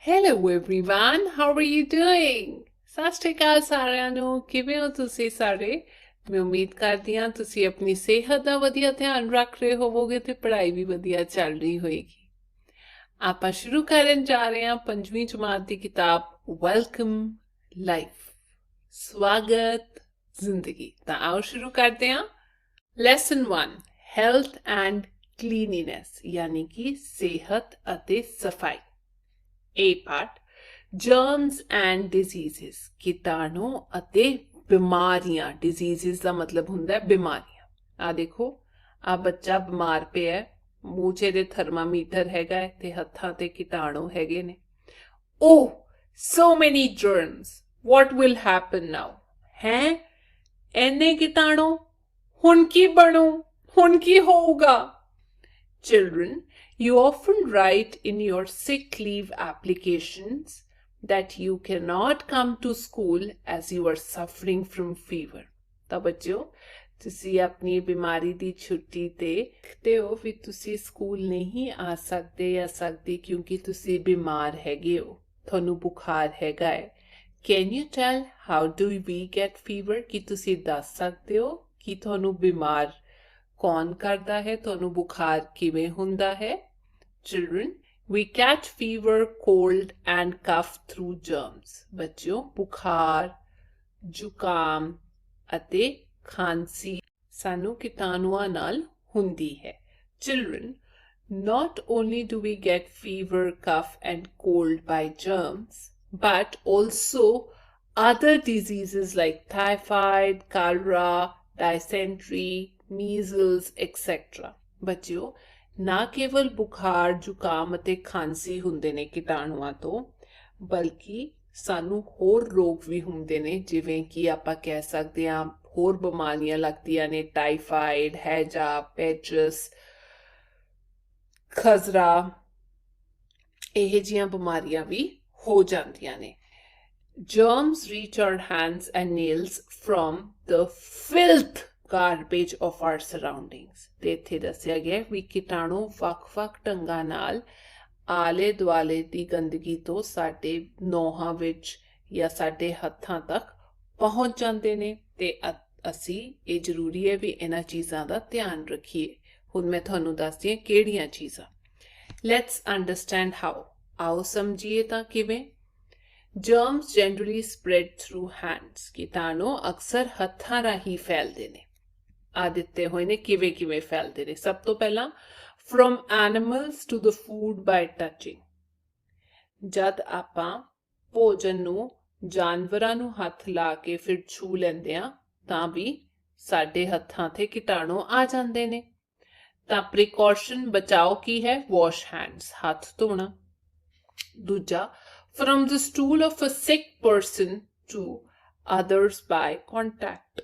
Hello everyone, how are you doing? ਸਤਿ ਸ਼੍ਰੀ ਅਕਾਲ ਸਾਰਿਆਂ ਨੂੰ ਕਿਵੇਂ ਹੋ ਤੁਸੀਂ ਸਾਰੇ ਮੈਂ ਉਮੀਦ ਕਰਦੀ ਹਾਂ ਤੁਸੀਂ ਆਪਣੀ ਸਿਹਤ ਦਾ ਵਧੀਆ ਧਿਆਨ ਰੱਖ ਰਹੇ ਹੋਵੋਗੇ ਤੇ ਪੜ੍ਹਾਈ ਵੀ ਵਧੀਆ ਚੱਲ ਰਹੀ ਹੋਏਗੀ ਆਪਾਂ ਸ਼ੁਰੂ ਕਰਨ ਜਾ ਰਹੇ ਹਾਂ 5ਵੀਂ ਜਮਾਤ ਦੀ ਕਿਤਾਬ ਵੈਲਕਮ ਲਾਈਫ ਸਵਾਗਤ ਜ਼ਿੰਦਗੀ ਤਾਂ ਆਓ ਸ਼ੁਰੂ ਕਰਦੇ ਹਾਂ ਲੈਸਨ 1 ਹੈਲਥ ਐਂਡ ਕਲੀਨਿਨੈਸ ਯਾਨੀ ਕਿ ਸਿਹਤ ਅਤੇ ਸਫਾਈ A part germs and diseases ਕੀਟਾਣੂ ਅਤੇ ਬਿਮਾਰੀਆਂ diseases ਦਾ ਮਤਲਬ ਹੁੰਦਾ ਹੈ ਬਿਮਾਰੀਆਂ ਆ ਦੇਖੋ ਆ ਬੱਚਾ ਬਿਮਾਰ ਪਿਆ ਹੈ ਮੂੰਹ 'ਚ ਇਹਦੇ ਥਰਮਾਮੀਟਰ ਹੈਗਾ ਹੈ ਤੇ ਹੱਥਾਂ ਤੇ ਕੀਟਾਣੂ ਹੈਗੇ ਨੇ Oh, so many germs. What will happen now? ਹੈ ਐਨੇ ਕੀਟਾਣੂ ਹੁਣ ਕੀ ਬਣੂ ਹੁਣ ਕੀ ਹੋਊਗਾ Children, you often write in your sick leave applications that you cannot come to school as you are suffering from fever. ਤਾਂ ਬੱਚਿਓ ਤੁਸੀਂ ਆਪਣੀ ਬਿਮਾਰੀ ਦੀ ਛੁੱਟੀ ਤੇ ਲਿਖਦੇ ਹੋ ਵੀ ਤੁਸੀਂ ਸਕੂਲ ਨਹੀਂ ਆ ਸਕਦੇ ਜਾਂ ਸਕਦੀ ਕਿਉਂਕਿ ਤੁਸੀਂ ਬਿਮਾਰ ਹੈਗੇ ਹੋ ਤੁਹਾਨੂੰ ਬੁਖਾਰ ਹੈਗਾ ਹੈ Can you tell how do we get fever? ਕੀ ਤੁਸੀਂ ਦੱਸ ਸਕਦੇ ਹੋ ਕਿ ਤੁਹਾਨੂੰ ਬਿਮਾਰ ਕੌਣ ਕਰਦਾ ਹੈ ਤੁਹਾਨੂੰ ਬੁਖਾਰ ਕਿਵੇਂ ਹੁੰਦਾ ਹੈ Children, we catch fever, cold and cough through germs. ਬੱਚਿਓ ਬੁਖਾਰ ਜ਼ੁਕਾਮ ਅਤੇ ਖਾਂਸੀ ਸਾਨੂੰ ਕੀਟਾਣੂਆਂ ਨਾਲ ਹੁੰਦੀ ਹੈ Children, not only do we get fever, cough and cold by germs, but also other diseases like typhoid, cholera, dysentery, measles, etc. ਬੱਚਿਓ ਨਾ ਕੇਵਲ ਬੁਖਾਰ ਜ਼ੁਕਾਮ ਅਤੇ ਖਾਂਸੀ ਹੁੰਦੇ ਨੇ ਕੀਟਾਣੂਆਂ ਤੋਂ ਬਲਕਿ ਸਾਨੂੰ ਹੋਰ ਰੋਗ ਵੀ ਹੁੰਦੇ ਨੇ ਜਿਵੇਂ ਕਿ ਆਪਾਂ ਕਹਿ ਸਕਦੇ ਹਾਂ ਹੋਰ ਬਿਮਾਰੀਆਂ ਲੱਗਦੀਆਂ ਨੇ ਟਾਈਫਾਇਡ ਹੈਜਾ ਪੈਚਸ ਖਜ਼ਰਾ ਇਹ ਜਿਹੀਆਂ ਬਿਮਾਰੀਆਂ ਵੀ ਹੋ ਜਾਂਦੀਆਂ ਨੇ Germs reach our hands and nails from the filth garbage of our surroundings. ਤੇ ਇੱਥੇ ਦੱਸਿਆ ਗਿਆ ਵੀ ਕੀਟਾਣੂ ਵੱਖ-ਵੱਖ ਢੰਗਾਂ ਨਾਲ ਆਲੇ ਦੁਆਲੇ ਦੀ ਗੰਦਗੀ ਤੋਂ ਸਾਡੇ ਨੋਹਾਂ ਵਿੱਚ ਜਾਂ ਸਾਡੇ ਹੱਥਾਂ ਤੱਕ ਪਹੁੰਚ ਜਾਂਦੇ ਨੇ ਤੇ ਅਸੀਂ ਇਹ ਜ਼ਰੂਰੀ ਹੈ ਵੀ ਇਹਨਾਂ ਚੀਜ਼ਾਂ ਦਾ ਧਿਆਨ ਰੱਖੀਏ ਹੁਣ ਮੈਂ ਤੁਹਾਨੂੰ ਦੱਸਦੀ ਹਾਂ ਕਿਹੜੀਆਂ ਚੀਜ਼ਾਂ Let's understand how. ਆਓ ਸਮਝੀਏ ਤਾਂ ਕਿਵੇਂ Germs generally spread through hands. ਕੀਟਾਣੂ ਅਕਸਰ ਹੱਥਾਂ ਰਾਹੀਂ ਫੈਲਦੇ ਨੇ ਆ ਦਿੱਤੇ ਹੋਏ ਨੇ ਕਿਵੇਂ ਫੈਲਦੇ ਨੇ ਸਭ ਤੋਂ ਪਹਿਲਾਂ from animals to the food by touching ਜਦ ਆਪਾਂ ਭੋਜਨ ਨੂੰ ਜਾਨਵਰਾਂ ਨੂੰ ਹੱਥ ਲਾ ਕੇ ਫਿਰ ਛੂ ਲੈਂਦੇ ਆ ਤਾਂ ਵੀ ਸਾਡੇ ਹੱਥਾਂ ਤੇ ਕੀਟਾਣੂ ਆ ਜਾਂਦੇ ਨੇ ਤਾਂ ਪ੍ਰੀਕਾਸ਼ਨ ਬਚਾਓ ਕੀ ਹੈ wash hands ਹੱਥ ਧੋਣਾ ਦੂਜਾ from the stool of a sick person to others by contact.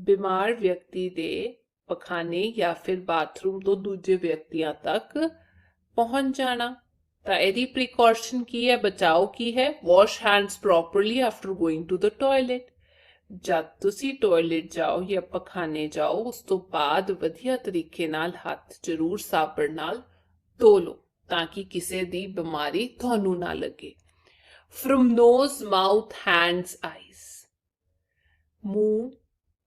ਬਿਮਾਰ ਵਿਅਕਤੀ ਦੇ ਪਖਾਨੇ ਜਾਂ ਫਿਰ ਬਾਥਰੂਮ ਤੋਂ ਦੂਜੇ ਵਿਅਕਤੀਆਂ ਤੱਕ ਪਹੁੰਚ ਜਾਣਾ ਤਾਂ ਇਹਦੀ ਪ੍ਰੀਕਾਸ਼ਨ ਕੀ ਹੈ ਬਚਾਓ ਕੀ ਹੈ wash hands properly after going to the toilet. ਜਦ ਤੁਸੀਂ ਟਾਇਲਟ ਜਾਓ ਜਾਂ ਪਖਾਨੇ ਜਾਓ ਉਸ ਤੋਂ ਬਾਅਦ ਵਧੀਆ ਤਰੀਕੇ ਨਾਲ ਹੱਥ ਜ਼ਰੂਰ ਸਾਬਣ ਨਾਲ ਧੋ ਲਓ ਤਾਂ ਕਿ ਕਿਸੇ ਦੀ ਬਿਮਾਰੀ ਤੁਹਾਨੂੰ ਨਾ ਲੱਗੇ from nose mouth hands eyes ਮੂੰਹ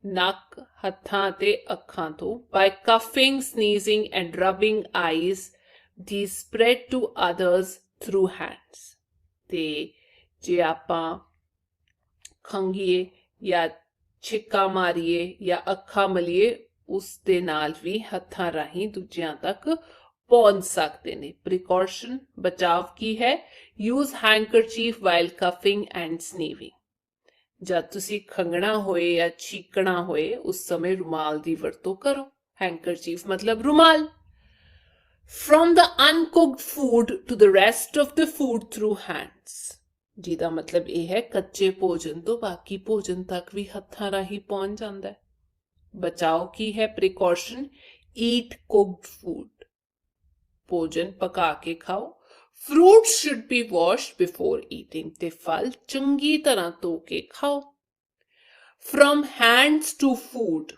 ਨੱਕ ਹੱਥਾਂ ਤੇ ਅੱਖਾਂ ਤੋਂ by coughing sneezing and rubbing eyes these spread to others through hands ਤੇ ਜੇ ਆਪਾਂ ਖੰਘੀਏ ਜਾਂ ਛਿੱਕਾ ਮਾਰੀਏ ਜਾਂ ਅੱਖਾਂ ਮਲੀਏ ਉਸ ਦੇ ਨਾਲ ਵੀ ਹੱਥਾਂ ਰਾਹੀਂ ਦੂਜਿਆਂ ਤੱਕ ਪਹੁੰਚ ਸਕਦੇ ਨੇ ਪ੍ਰੀਕਾਸ਼ਨ ਬਚਾਵ ਕੀ ਹੈ ਯੂਜ਼ ਹੈਂਕਰਚੀਫ ਵਾਈਲ ਕਫਿੰਗ ਐਂਡ ਸਨੀਵਿੰਗ ਜਦ ਤੁਸੀਂ ਖੰਘਣਾ ਹੋਏ ਜਾਂ ਛੀਕਣਾ ਹੋਏ ਉਸ ਸਮੇਂ ਰੁਮਾਲ ਦੀ ਵਰਤੋਂ ਕਰੋ ਹੈਂਕਰਚੀਫ ਮਤਲਬ ਰੁਮਾਲ from the uncooked food to the rest of the food through hands ਜਿਹਦਾ ਮਤਲਬ ਇਹ ਹੈ ਕੱਚੇ ਭੋਜਨ ਤੋਂ ਬਾਕੀ ਭੋਜਨ ਤੱਕ ਵੀ ਹੱਥਾਂ ਰਾਹੀਂ ਪਹੁੰਚ ਜਾਂਦਾ ਹੈ ਬਚਾਓ ਕੀ ਹੈ ਪ੍ਰੀਕਾਸ਼ਨ eat cooked food ਭੋਜਨ ਪਕਾ ਕੇ ਖਾਓ fruits should be washed before eating ਤੇ ਫਲ ਚੰਗੀ ਤਰ੍ਹਾਂ ਧੋ ਕੇ ਖਾਓ from hands to food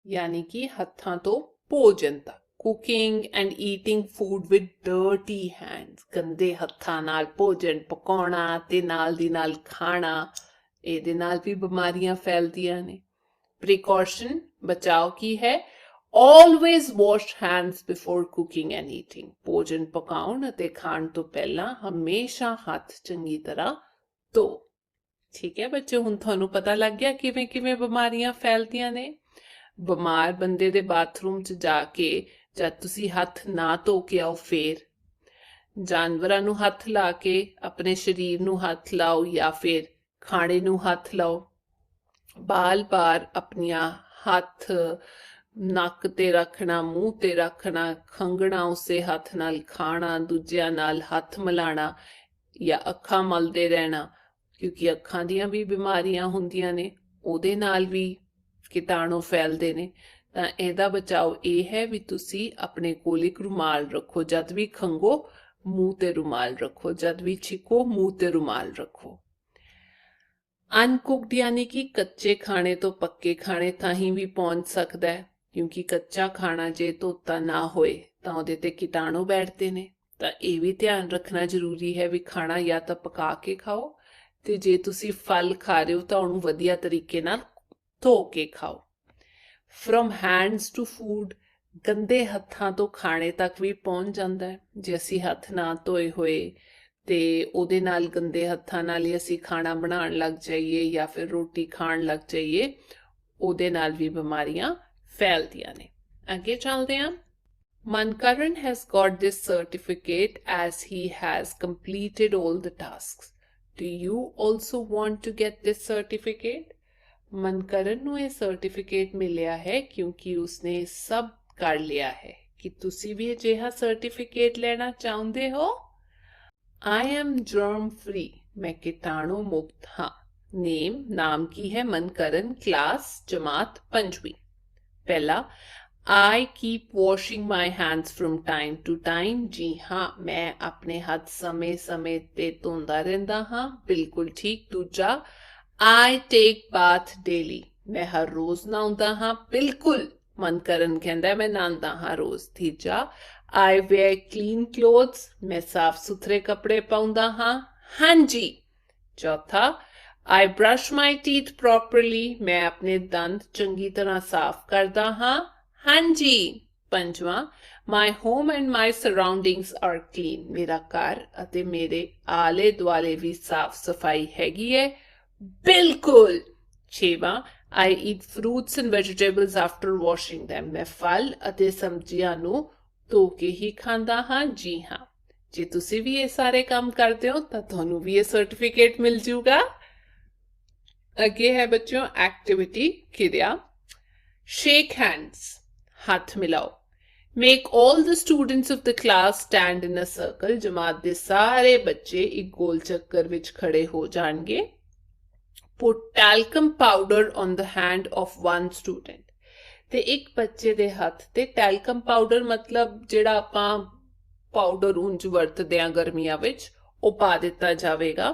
ਯਾਨੀ ਕਿ ਹੱਥਾਂ ਤੋਂ ਭੋਜਨ ਤੱਕ cooking and eating food with dirty hands, ਗੰਦੇ ਹੱਥਾਂ ਨਾਲ ਭੋਜਨ ਪਕਾਉਣਾ ਤੇ ਨਾਲ ਦੀ ਨਾਲ ਖਾਣਾ, ਇਹਦੇ ਨਾਲ ਵੀ ਬਿਮਾਰੀਆਂ ਫੈਲਦੀਆਂ ਨੇ। ਪ੍ਰੀਕਾਸ਼ਨ, ਬਚਾਓ ਕੀ ਹੈ? Always wash hands before cooking and eating. ਭੋਜਨ ਪਕਾਉਣ ਅਤੇ ਖਾਣ ਤੋਂ ਪਹਿਲਾਂ ਹਮੇਸ਼ਾ ਹੱਥ ਚੰਗੀ ਤਰ੍ਹਾਂ ਧੋ। ਠੀਕ ਹੈ ਬੱਚੇ, ਹੁਣ ਤੁਹਾਨੂੰ ਪਤਾ ਲੱਗ ਗਿਆ ਕਿਵੇਂ ਕਿਵੇਂ ਬਿਮਾਰੀਆਂ ਫੈਲਦੀਆਂ ਨੇ। ਬਿਮਾਰ ਬੰਦੇ ਦੇ ਬਾਥਰੂਮ 'ਚ ਜਾ ਕੇ ਜਦ ਤੁਸੀਂ ਹੱਥ ਨਾ ਧੋ ਕੇ ਆਓ, ਫੇਰ ਜਾਨਵਰਾਂ ਨੂੰ ਹੱਥ ਲਾ ਕੇ ਆਪਣੇ ਸਰੀਰ ਨੂੰ ਹੱਥ ਲਾਓ ਜਾਂ ਫਿਰ ਖਾਣੇ ਨੂੰ ਹੱਥ ਲਾਓ। ਬਾਰ-ਬਾਰ ਆਪਣੀਆਂ ਹੱਥ ਨੱਕ ਤੇ ਰੱਖਣਾ, ਮੂੰਹ ਤੇ ਰੱਖਣਾ, ਖੰਘਣਾ ਉਸੇ ਹੱਥ ਨਾਲ, ਖਾਣਾ, ਦੂਜਿਆਂ ਨਾਲ ਹੱਥ ਮਿਲਾਣਾ ਜਾਂ ਅੱਖਾਂ ਮਲਦੇ ਰਹਿਣਾ, ਕਿਉਂਕਿ ਅੱਖਾਂ ਦੀਆਂ ਵੀ ਬਿਮਾਰੀਆਂ ਹੁੰਦੀਆਂ ਨੇ, ਉਹਦੇ ਨਾਲ ਵੀ ਕੀਟਾਣੂ ਫੈਲਦੇ ਨੇ। ਤਾਂ ਇਹਦਾ ਬਚਾਓ ਇਹ ਹੈ ਵੀ ਤੁਸੀਂ ਆਪਣੇ ਕੋਲ ਇੱਕ ਰੁਮਾਲ ਰੱਖੋ, ਜਦ ਵੀ ਖੰਘੋ ਮੂੰਹ ਤੇ ਰੁਮਾਲ ਰੱਖੋ, ਜਦ ਵੀ ਛਿੱਕੋ ਮੂੰਹ ਤੇ ਰੁਮਾਲ ਰੱਖੋ। ਅਨਕੁਕਡ ਯਾਨੀ ਕਿ ਕੱਚੇ ਖਾਣੇ ਤੋਂ ਪੱਕੇ ਖਾਣੇ ਤਾਈਂ ਵੀ ਪਹੁੰਚ ਸਕਦਾ ਹੈ, ਕਿਉਂਕਿ ਕੱਚਾ ਖਾਣਾ ਜੇ ਧੋਤਾ ਨਾ ਹੋਏ ਤਾਂ ਉਹਦੇ ਤੇ ਕੀਟਾਣੂ ਬੈਠਦੇ ਨੇ। ਤਾਂ ਇਹ ਵੀ ਧਿਆਨ ਰੱਖਣਾ ਜ਼ਰੂਰੀ ਹੈ ਵੀ ਖਾਣਾ ਜਾਂ ਤਾਂ ਪਕਾ ਕੇ ਖਾਓ, ਤੇ ਜੇ ਤੁਸੀਂ ਫਲ ਖਾ ਰਹੇ ਹੋ ਤਾਂ ਉਹਨੂੰ ਵਧੀਆ ਤਰੀਕੇ ਨਾਲ ਧੋ ਕੇ ਖਾਓ। ਫਰੋਮ ਹੈਂਡਸ ਟੂ ਫੂਡ, ਗੰਦੇ ਹੱਥਾਂ ਤੋਂ ਖਾਣੇ ਤੱਕ ਵੀ ਪਹੁੰਚ ਜਾਂਦਾ ਹੈ। ਜੇ ਅਸੀਂ ਹੱਥ ਨਾ ਧੋਏ ਹੋਏ ਤੇ ਉਹਦੇ ਨਾਲ ਗੰਦੇ ਹੱਥਾਂ ਨਾਲ ਹੀ ਅਸੀਂ ਖਾਣਾ ਬਣਾਉਣ ਲੱਗ ਜਾਈਏ ਜਾਂ ਫਿਰ ਰੋਟੀ ਖਾਣ ਲੱਗ ਜਾਈਏ, ਉਹਦੇ ਨਾਲ ਵੀ ਬਿਮਾਰੀਆਂ ਫੈਲਦੀਆਂ ਨੇ। ਅੱਗੇ ਚੱਲਦੇ ਹਾਂ। Mankaran has got this certificate as he has completed all the tasks. Do you also want to get this certificate? ਮਨਕਰਨ ਨੂੰ ਇਹ ਸਰਟੀਫਿਕੇਟ ਮਿਲਿਆ ਹੈ ਕਿਉਂਕਿ ਉਸਨੇ ਸਭ ਕਰ ਲਿਆ ਹੈ। ਕਿ ਤੁਸੀਂ ਵੀ ਅਜਿਹਾ ਸਰਟੀਫਿਕੇਟ ਲੈਣਾ ਚਾਹੁੰਦੇ ਹੋ? I am germ free, मैं कीटाणु मुक्त हाँ। नेम, नाम की है मनकरण, क्लास जमात 5वीं। पहला, I keep washing my hands from time to time, जी हाँ मैं अपने हाथ समय समय ते धोंदा रहंदा हाँ, बिल्कुल ठीक। दूजा, I take bath daily, मैं हर रोज नहाउंदा हाँ, बिल्कुल मनकरण कहंदा मैं नहांदा हाँ रोज। तीजा, I wear clean clothes, मैं साफ सुथरे कपड़े पाउंदा हाँ, हाँ जी। चौथा, I brush my teeth properly, मैं अपने दंत चंगी तरह साफ करदा हाँ, हाँ जी। पंजवां, My home and my surroundings are clean, मेरा घर अते मेरे आले दुआले भी साफ सफाई हैगी है, बिल्कुल। छेवां, I eat fruits and vegetables after washing them, मैं फल अते सब्जियां ਨੂੰ ਧੋ ਕੇ ਹੀ ਖਾਂਦਾ ਹਾਂ, ਜੀ ਹਾਂ। ਜੇ ਤੁਸੀਂ ਵੀ ਇਹ ਸਾਰੇ ਕੰਮ ਕਰਦੇ ਹੋ ਤਾਂ ਤੁਹਾਨੂੰ ਵੀ ਇਹ ਸਰਟੀਫਿਕੇਟ ਮਿਲ ਜੂਗਾ। ਅੱਗੇ ਹੈ ਬੱਚਿਓ ਐਕਟੀਵਿਟੀ ਕਿਰਿਆ। ਸ਼ੇਕ ਹੈਂਡਸ, ਹੱਥ ਮਿਲਾਓ। Make all the students of the class stand in a circle, ਜਮਾਤ ਦੇ ਸਾਰੇ ਬੱਚੇ ਇੱਕ ਗੋਲ ਚੱਕਰ ਵਿੱਚ ਖੜੇ ਹੋ ਜਾਣਗੇ। Put talcum powder on the hand of one student, ਤੇ ਇੱਕ ਬੱਚੇ ਦੇ ਹੱਥ ਤੇ ਟੈਲਕਮ ਪਾਊਡਰ, ਮਤਲਬ ਜਿਹੜਾ ਆਪਾਂ ਪਾਊਡਰ ਉਂਝ ਵਰਤਦੇ ਆ ਗਰਮੀਆਂ ਵਿੱਚ, ਉਹ ਪਾ ਦਿੱਤਾ ਜਾਵੇਗਾ।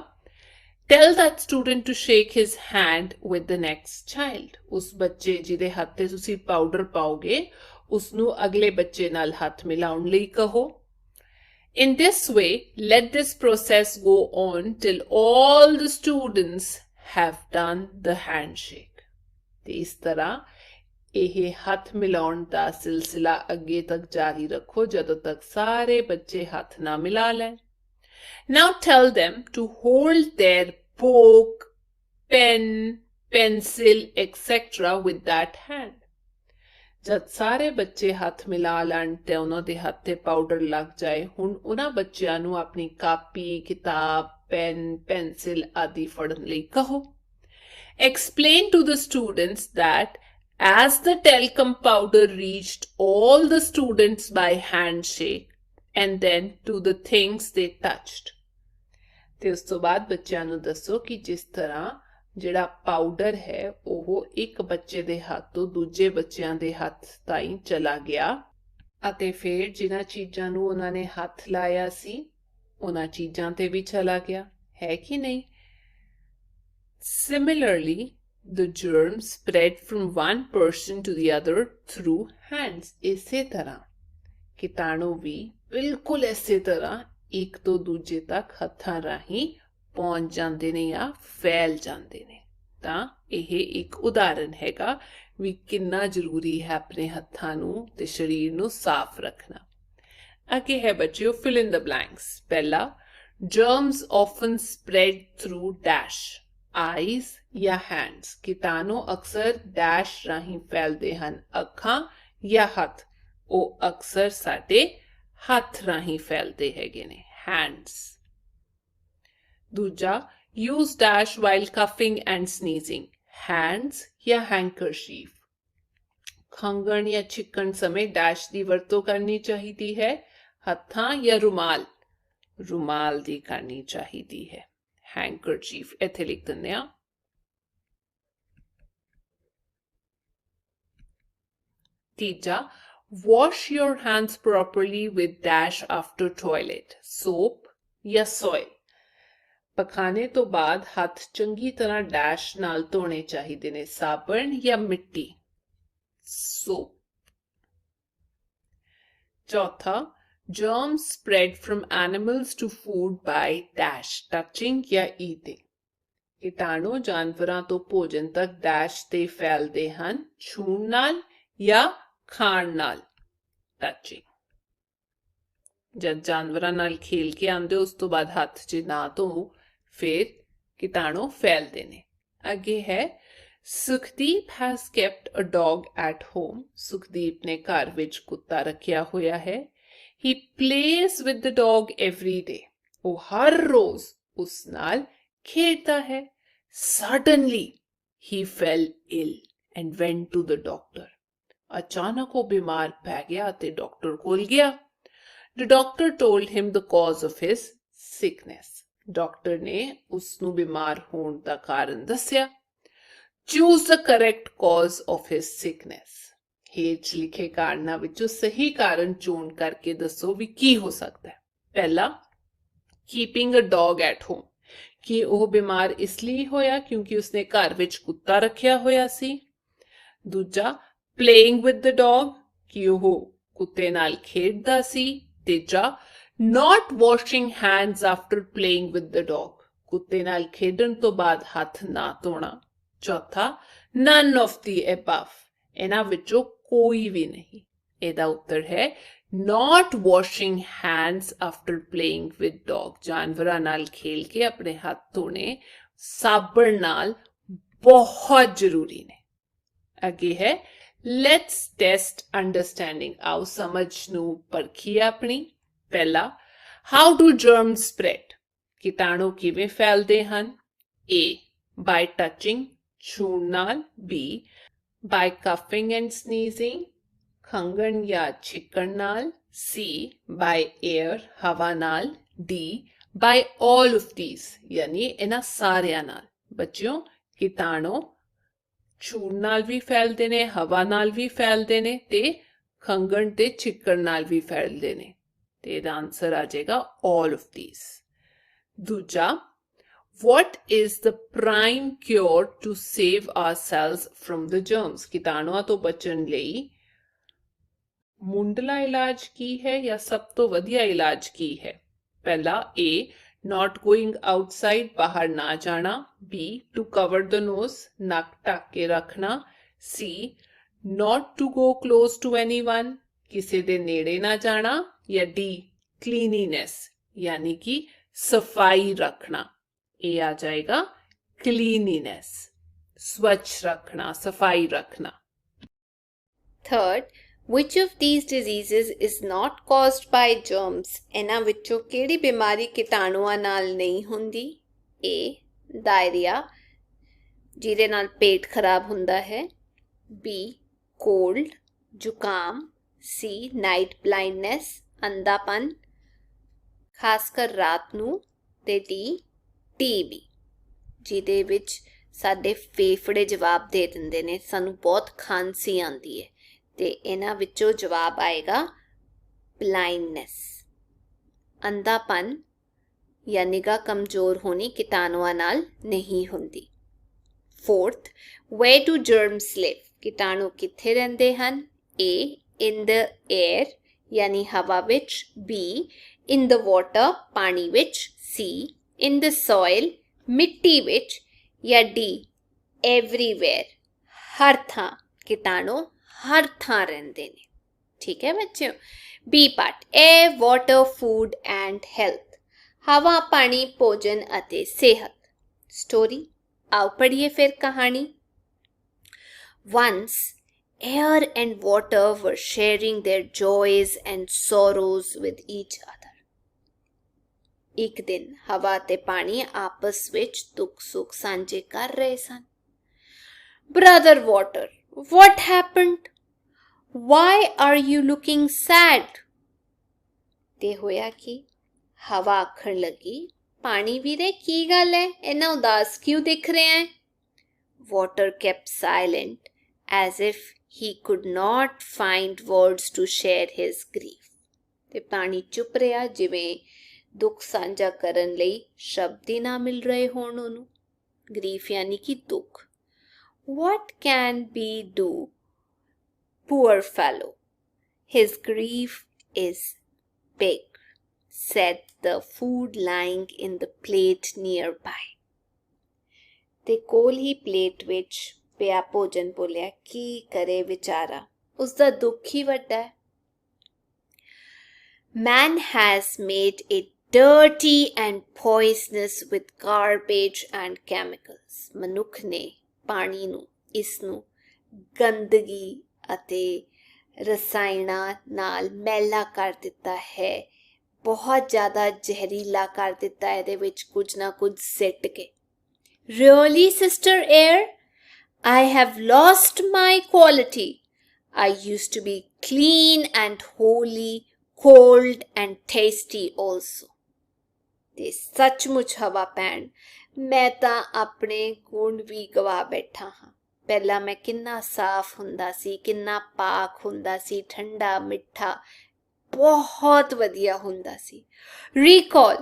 Tell that student to shake his hand with the next child, ਉਸ ਬੱਚੇ ਜਿਹਦੇ ਹੱਥ ਤੇ ਤੁਸੀਂ ਪਾਊਡਰ ਪਾਓਗੇ ਉਸਨੂੰ ਅਗਲੇ ਬੱਚੇ ਨਾਲ ਹੱਥ ਮਿਲਾਉਣ ਲਈ ਕਹੋ। In this way, let this process go on till all the students have done the handshake. ਤੇ ਇਸ ਤਰ੍ਹਾਂ ਇਹ ਹੱਥ ਮਿਲਾਉਣ ਦਾ ਸਿਲਸਿਲਾ ਅੱਗੇ ਤੱਕ ਜਾਰੀ ਰੱਖੋ ਜਦੋਂ ਤੱਕ ਸਾਰੇ ਬੱਚੇ ਹੱਥ ਨਾ ਮਿਲਾ ਲੈਣ। Now tell them to hold their book, pen, pencil, etc. with that hand. ਜਦ ਸਾਰੇ ਬੱਚੇ ਹੱਥ ਮਿਲਾ ਲੈਣ ਤੇ ਉਹਨਾਂ ਦੇ ਹੱਥ ਤੇ ਪਾਊਡਰ ਲੱਗ ਜਾਏ, ਹੁਣ ਉਹਨਾਂ ਬੱਚਿਆਂ ਨੂੰ ਆਪਣੀ ਕਾਪੀ, ਕਿਤਾਬ, ਪੈਨ, ਪੈਨਸਿਲ ਆਦਿ ਫੜਨ ਲਈ ਕਹੋ। Explain to the students that as the talcum powder reached all the students by handshake and then to the things they touched. ਤੇ ਉਸ ਤੋਂ ਬਾਅਦ ਬੱਚਿਆਂ ਨੂੰ ਦੱਸੋ ਕਿ ਜਿਸ ਤਰ੍ਹਾਂ ਜਿਹੜਾ ਪਾਊਡਰ ਹੈ ਉਹ ਇੱਕ ਬੱਚੇ ਦੇ ਹੱਥ ਤੋਂ ਦੂਜੇ ਬੱਚਿਆਂ ਦੇ ਹੱਥ ਤਾਈਂ ਚਲਾ ਗਿਆ ਅਤੇ ਫਿਰ ਜਿਨ੍ਹਾਂ ਚੀਜ਼ਾਂ ਨੂੰ ਉਹਨਾਂ ਨੇ ਹੱਥ ਲਾਇਆ ਸੀ ਉਹਨਾਂ ਚੀਜ਼ਾਂ ਤੇ ਵੀ ਚਲਾ ਗਿਆ, ਹੈ ਕਿ ਨਹੀਂ? Similarly, the germs spread from one person to the other through hands. ਇਸੇ ਤਰ੍ਹਾਂ ਕੀਟਾਣੂ ਵੀ ਬਿਲਕੁਲ ਇਸੇ ਤਰ੍ਹਾਂ ਇੱਕ ਤੋਂ ਦੂਜੇ ਤੱਕ ਹੱਥਾਂ ਰਾਹੀਂ ਪਹੁੰਚ ਜਾਂਦੇ ਨੇ ਜਾਂ ਫੈਲ ਜਾਂਦੇ ਨੇ। ਤਾਂ ਇਹ ਇੱਕ ਉਦਾਹਰਨ ਹੈਗਾ ਵੀ ਕਿੰਨਾ ਜ਼ਰੂਰੀ ਹੈ ਆਪਣੇ ਹੱਥਾਂ ਨੂੰ ਤੇ ਸਰੀਰ ਨੂੰ ਸਾਫ਼ ਰੱਖਣਾ। ਅੱਗੇ ਹੈ ਬੱਚਿਓ fill in the blanks। ਪਹਿਲਾ, germs often spread through dash eyes ਜਾਂ hands। ਕੀਟਾਣੂ ਅਕਸਰ ਡੈਸ਼ ਰਾਹੀਂ ਫੈਲਦੇ ਹਨ, ਅੱਖਾਂ ਜਾਂ ਹੱਥ। ਉਹ ਅਕਸਰ ਸਾਡੇ ਹੱਥ ਰਾਹੀਂ ਫੈਲਦੇ ਹੈਗੇ ਨੇ, hands। ਦੂਜਾ, use dash while coughing and sneezing hands ਜਾਂ handkerchief। ਖੰਘਣ ਜਾਂ ਛਿੱਕਣ ਸਮੇਂ ਡੈਸ਼ ਦੀ ਵਰਤੋਂ ਕਰਨੀ ਚਾਹੀਦੀ ਹੈ, ਹੱਥਾਂ ਜਾਂ ਰੁਮਾਲ ਦੀ ਕਰਨੀ ਚਾਹੀਦੀ ਹੈ, handkerchief। ਇੱਥੇ ਲਿਖ ਦਿੰਦੇ ਆ। ਤੀਜਾ, wash your hands properly with dash after toilet soap ਜਾਂ soil। ਪਖਾਨੇ ਤੋਂ ਬਾਅਦ ਹੱਥ ਚੰਗੀ ਤਰ੍ਹਾਂ ਡੈਸ਼ ਨਾਲ ਧੋਣੇ ਚਾਹੀਦੇ ਨੇ, ਸਾਬਣ ਜਾਂ ਮਿੱਟੀ, soap। ਚੌਥਾ, germs spread from animals to food by dash touching ਜਾਂ eating। ਕੀਟਾਣੂ ਜਾਨਵਰਾਂ ਤੋਂ ਭੋਜਨ ਤੱਕ ਡੈਸ਼ ਤੇ ਫੈਲਦੇ ਹਨ, ਛੂਹਣ ਨਾਲ ਜਾਂ ਖਾਣ ਨਾਲ, ਟੱਚਿੰਗ। ਜਦ ਜਾਨਵਰਾਂ ਨਾਲ ਖੇਲ ਕੇ ਆਉਂਦੇ ਉਸ ਤੋਂ ਬਾਅਦ ਹੱਥ 'ਚ ਨਾ ਧੋ ਫਿਰ ਕੀਟਾਣੂ ਫੈਲਦੇ ਨੇ। ਅੱਗੇ ਹੈ, Sukhdeep has kept a dog at home। Sukhdeep ਨੇ ਘਰ ਵਿੱਚ ਕੁੱਤਾ ਰੱਖਿਆ ਹੋਇਆ ਹੈ। he plays with the dog every day। ਉਹ ਹਰ ਰੋਜ਼ ਉਸ ਨਾਲ ਖੇਡਦਾ ਹੈ। suddenly he fell ill and went to the doctor। ਅਚਾਨਕ ਉਹ ਬਿਮਾਰ ਪੈ ਗਿਆ ਅਤੇ ਡਾਕਟਰ ਕੋਲ ਗਿਆ। The doctor told him the cause of his sickness। Doctor ਨੇ ਉਸ ਨੂੰ ਬਿਮਾਰ ਹੋਣ ਦਾ ਕਾਰਨ ਦੱਸਿਆ। Choose the correct cause of his sickness। ਹੇਠ ਲਿਖੇ ਕਾਰਨਾਂ ਵਿੱਚੋਂ ਸਹੀ ਕਾਰਨ ਚੋਣ ਕਰਕੇ ਦੱਸੋ ਵੀ ਕੀ ਹੋ ਸਕਦਾ ਹੈ। ਪਹਿਲਾ, keeping a dog at home। ਕਿ ਉਹ ਬਿਮਾਰ ਇਸ ਲਈ ਹੋਇਆ ਕਿਉਂਕਿ ਉਸਨੇ ਘਰ ਵਿੱਚ ਕੁੱਤਾ ਰੱਖਿਆ ਹੋਇਆ ਸੀ। ਦੂਜਾ, playing with the dog। ਕਿ ਉਹ ਕੁੱਤੇ ਨਾਲ ਖੇਡਦਾ ਸੀ। ਤੀਜਾ, not washing hands after playing with the dog। ਕੁੱਤੇ ਨਾਲ ਖੇਡਣ ਤੋਂ ਬਾਅਦ ਹੱਥ ਨਾ ਧੋਣਾ। ਚੌਥਾ, none of the above। ਇਹਨਾਂ ਵਿੱਚੋਂ ਕੋਈ ਵੀ ਨਹੀਂ। ਇਹਦਾ ਉੱਤਰ ਹੈ not washing hands after playing with dog। ਜਾਨਵਰਾਂ ਨਾਲ ਖੇਲ ਕੇ ਆਪਣੇ ਹੱਥ ਧੋਣੇ ਸਾਬਣ ਨਾਲ ਬਹੁਤ ਜ਼ਰੂਰੀ ਨੇ। ਅੱਗੇ ਹੈ, let's test understanding। ਆਓ ਸਮਝ ਨੂੰ ਪਰਖੀਏ ਆਪਣੀ। ਪਹਿਲਾ, how do germs spread। ਕੀਟਾਣੂ ਕਿਵੇਂ ਫੈਲਦੇ ਹਨ। A, by touching ਛੂਹਣ ਨਾਲ। B, by coughing and sneezing ਖੰਘਣ ਜਾਂ ਛਿੱਕਣ ਨਾਲ। C, by air ਹਵਾ ਨਾਲ। D, by all of these ਯਾਨੀ ਇਹਨਾਂ ਸਾਰਿਆਂ ਨਾਲ। ਬੱਚਿਓ, ਕੀਟਾਣੂ ਛੂਹਣ ਨਾਲ ਵੀ ਫੈਲਦੇ ਨੇ, ਹਵਾ ਨਾਲ ਵੀ ਫੈਲਦੇ ਨੇ ਤੇ ਖੰਘਣ ਤੇ ਛਿੱਕਣ ਨਾਲ ਵੀ ਫੈਲਦੇ ਨੇ। ਤੇ ਇਹਦਾ ਆਨਸਰ ਆ ਜਾਏਗਾ all of these। ਦੂਜਾ, what is the prime cure to save ourselves from the germs। ਕੀਟਾਣੂਆਂ ਤੋਂ ਬਚਣ ਲਈ ਮੁੱਢਲਾ ਇਲਾਜ ਕੀ ਹੈ ਜਾਂ ਸਭ ਤੋਂ ਵਧੀਆ ਇਲਾਜ ਕੀ ਹੈ। ਪਹਿਲਾ, A, not going outside ਬਾਹਰ ਨਾ ਜਾਣਾ। B, to cover the nose ਨੱਕ ਢੱਕ ਕੇ ਰੱਖਣਾ। C, not to go close to anyone ਕਿਸੇ ਦੇ ਨੇੜੇ ਨਾ ਜਾਣਾ। ਜਾਂ D, cleanliness यानी कि सफाई रखना। ये आ जाएगा cleanliness, स्वच्छ रखना, सफाई रखना। Third, which of these diseases is not caused by germs? ਇਹਨਾਂ ਵਿੱਚੋਂ ਕਿਹੜੀ ਬਿਮਾਰੀ ਕੀਟਾਣੂਆਂ ਨਾਲ ਨਹੀਂ ਹੁੰਦੀ। A, diarrhea ਜਿਹਦੇ ਨਾਲ ਪੇਟ ਖਰਾਬ ਹੁੰਦਾ ਹੈ। B, cold ਜ਼ੁਕਾਮ। C, night blindness ਅੰਧਾਪਨ ਖਾਸ ਕਰ ਰਾਤ ਨੂੰ। ਤੇ D, TB ਜਿਹਦੇ ਵਿੱਚ ਸਾਡੇ ਫੇਫੜੇ ਜਵਾਬ ਦੇ ਦਿੰਦੇ ਨੇ, ਸਾਨੂੰ ਬਹੁਤ ਖਾਂਸੀ ਆਉਂਦੀ ਹੈ। ਤੇ ਇਹਨਾਂ ਵਿੱਚੋਂ ਜਵਾਬ ਆਏਗਾ ਬਲਾਈਂਡਨੈਸ ਅੰਧਾਪਨ ਜਾਂ ਨਿਗਾਹ ਕਮਜ਼ੋਰ ਹੋਣੀ ਕੀਟਾਣੂਆਂ ਨਾਲ ਨਹੀਂ ਹੁੰਦੀ। Fourth, where do germs live? ਕੀਟਾਣੂ ਕਿੱਥੇ ਰਹਿੰਦੇ ਹਨ। A, in the air यानी हवा विच B, in the water पानी विच C, in the soil मिट्टी विच या D, everywhere हर थां कीटाणु हर थां रहिंदे ने। ठीक है बच्चों। B part air water food and health, हवा पानी भोजन अते सेहत। स्टोरी आओ पढ़िए फिर कहानी। Once air and water were sharing their joys and sorrows with each other. एक दिन हवा ते पानी आपस विच दुख सुख सांझे कर रहे सन। Brother water, what happened? Why are you looking sad? ते होया कि हवा आखण लगी, पानी वीरे की गल है, इन्ना उदास क्यों दिख रहे हैं? Water kept silent as if he could not find words to share his grief. ते पानी चुप रहा जिवें दुख साझा करन लई शब्द ही ना मिल रहे होण ओनू। ग्रीफ यानी कि दुख। What can be do? Poor fellow. His grief is big, said the food lying in the plate nearby. ते कोल ही प्लेट विच पिया भोजन बोलिया, की करे विचारा, उसदा दुख ही वड्डा है। Man has made it dirty and poisonous with garbage and chemicals. मनुख ने पानी नू इस नू गंदगी अते रसायना नाल मैला कर दिता है, बहुत ज़्यादा जहरीला कर दिता है, इहदे विच कुछ ना कुछ सिट के। Really, Sister Air? I have lost my quality. I used to be clean and holy, cold and tasty also. ते सचमुच हवा पैण, मैं तां अपने गुण भी गवा बैठा हाँ। पहला मैं किन्ना साफ हुंदा सी, किन्ना पाक हुंदा सी, ठंडा मिठा बहुत वधिया हुंदा सी। Recall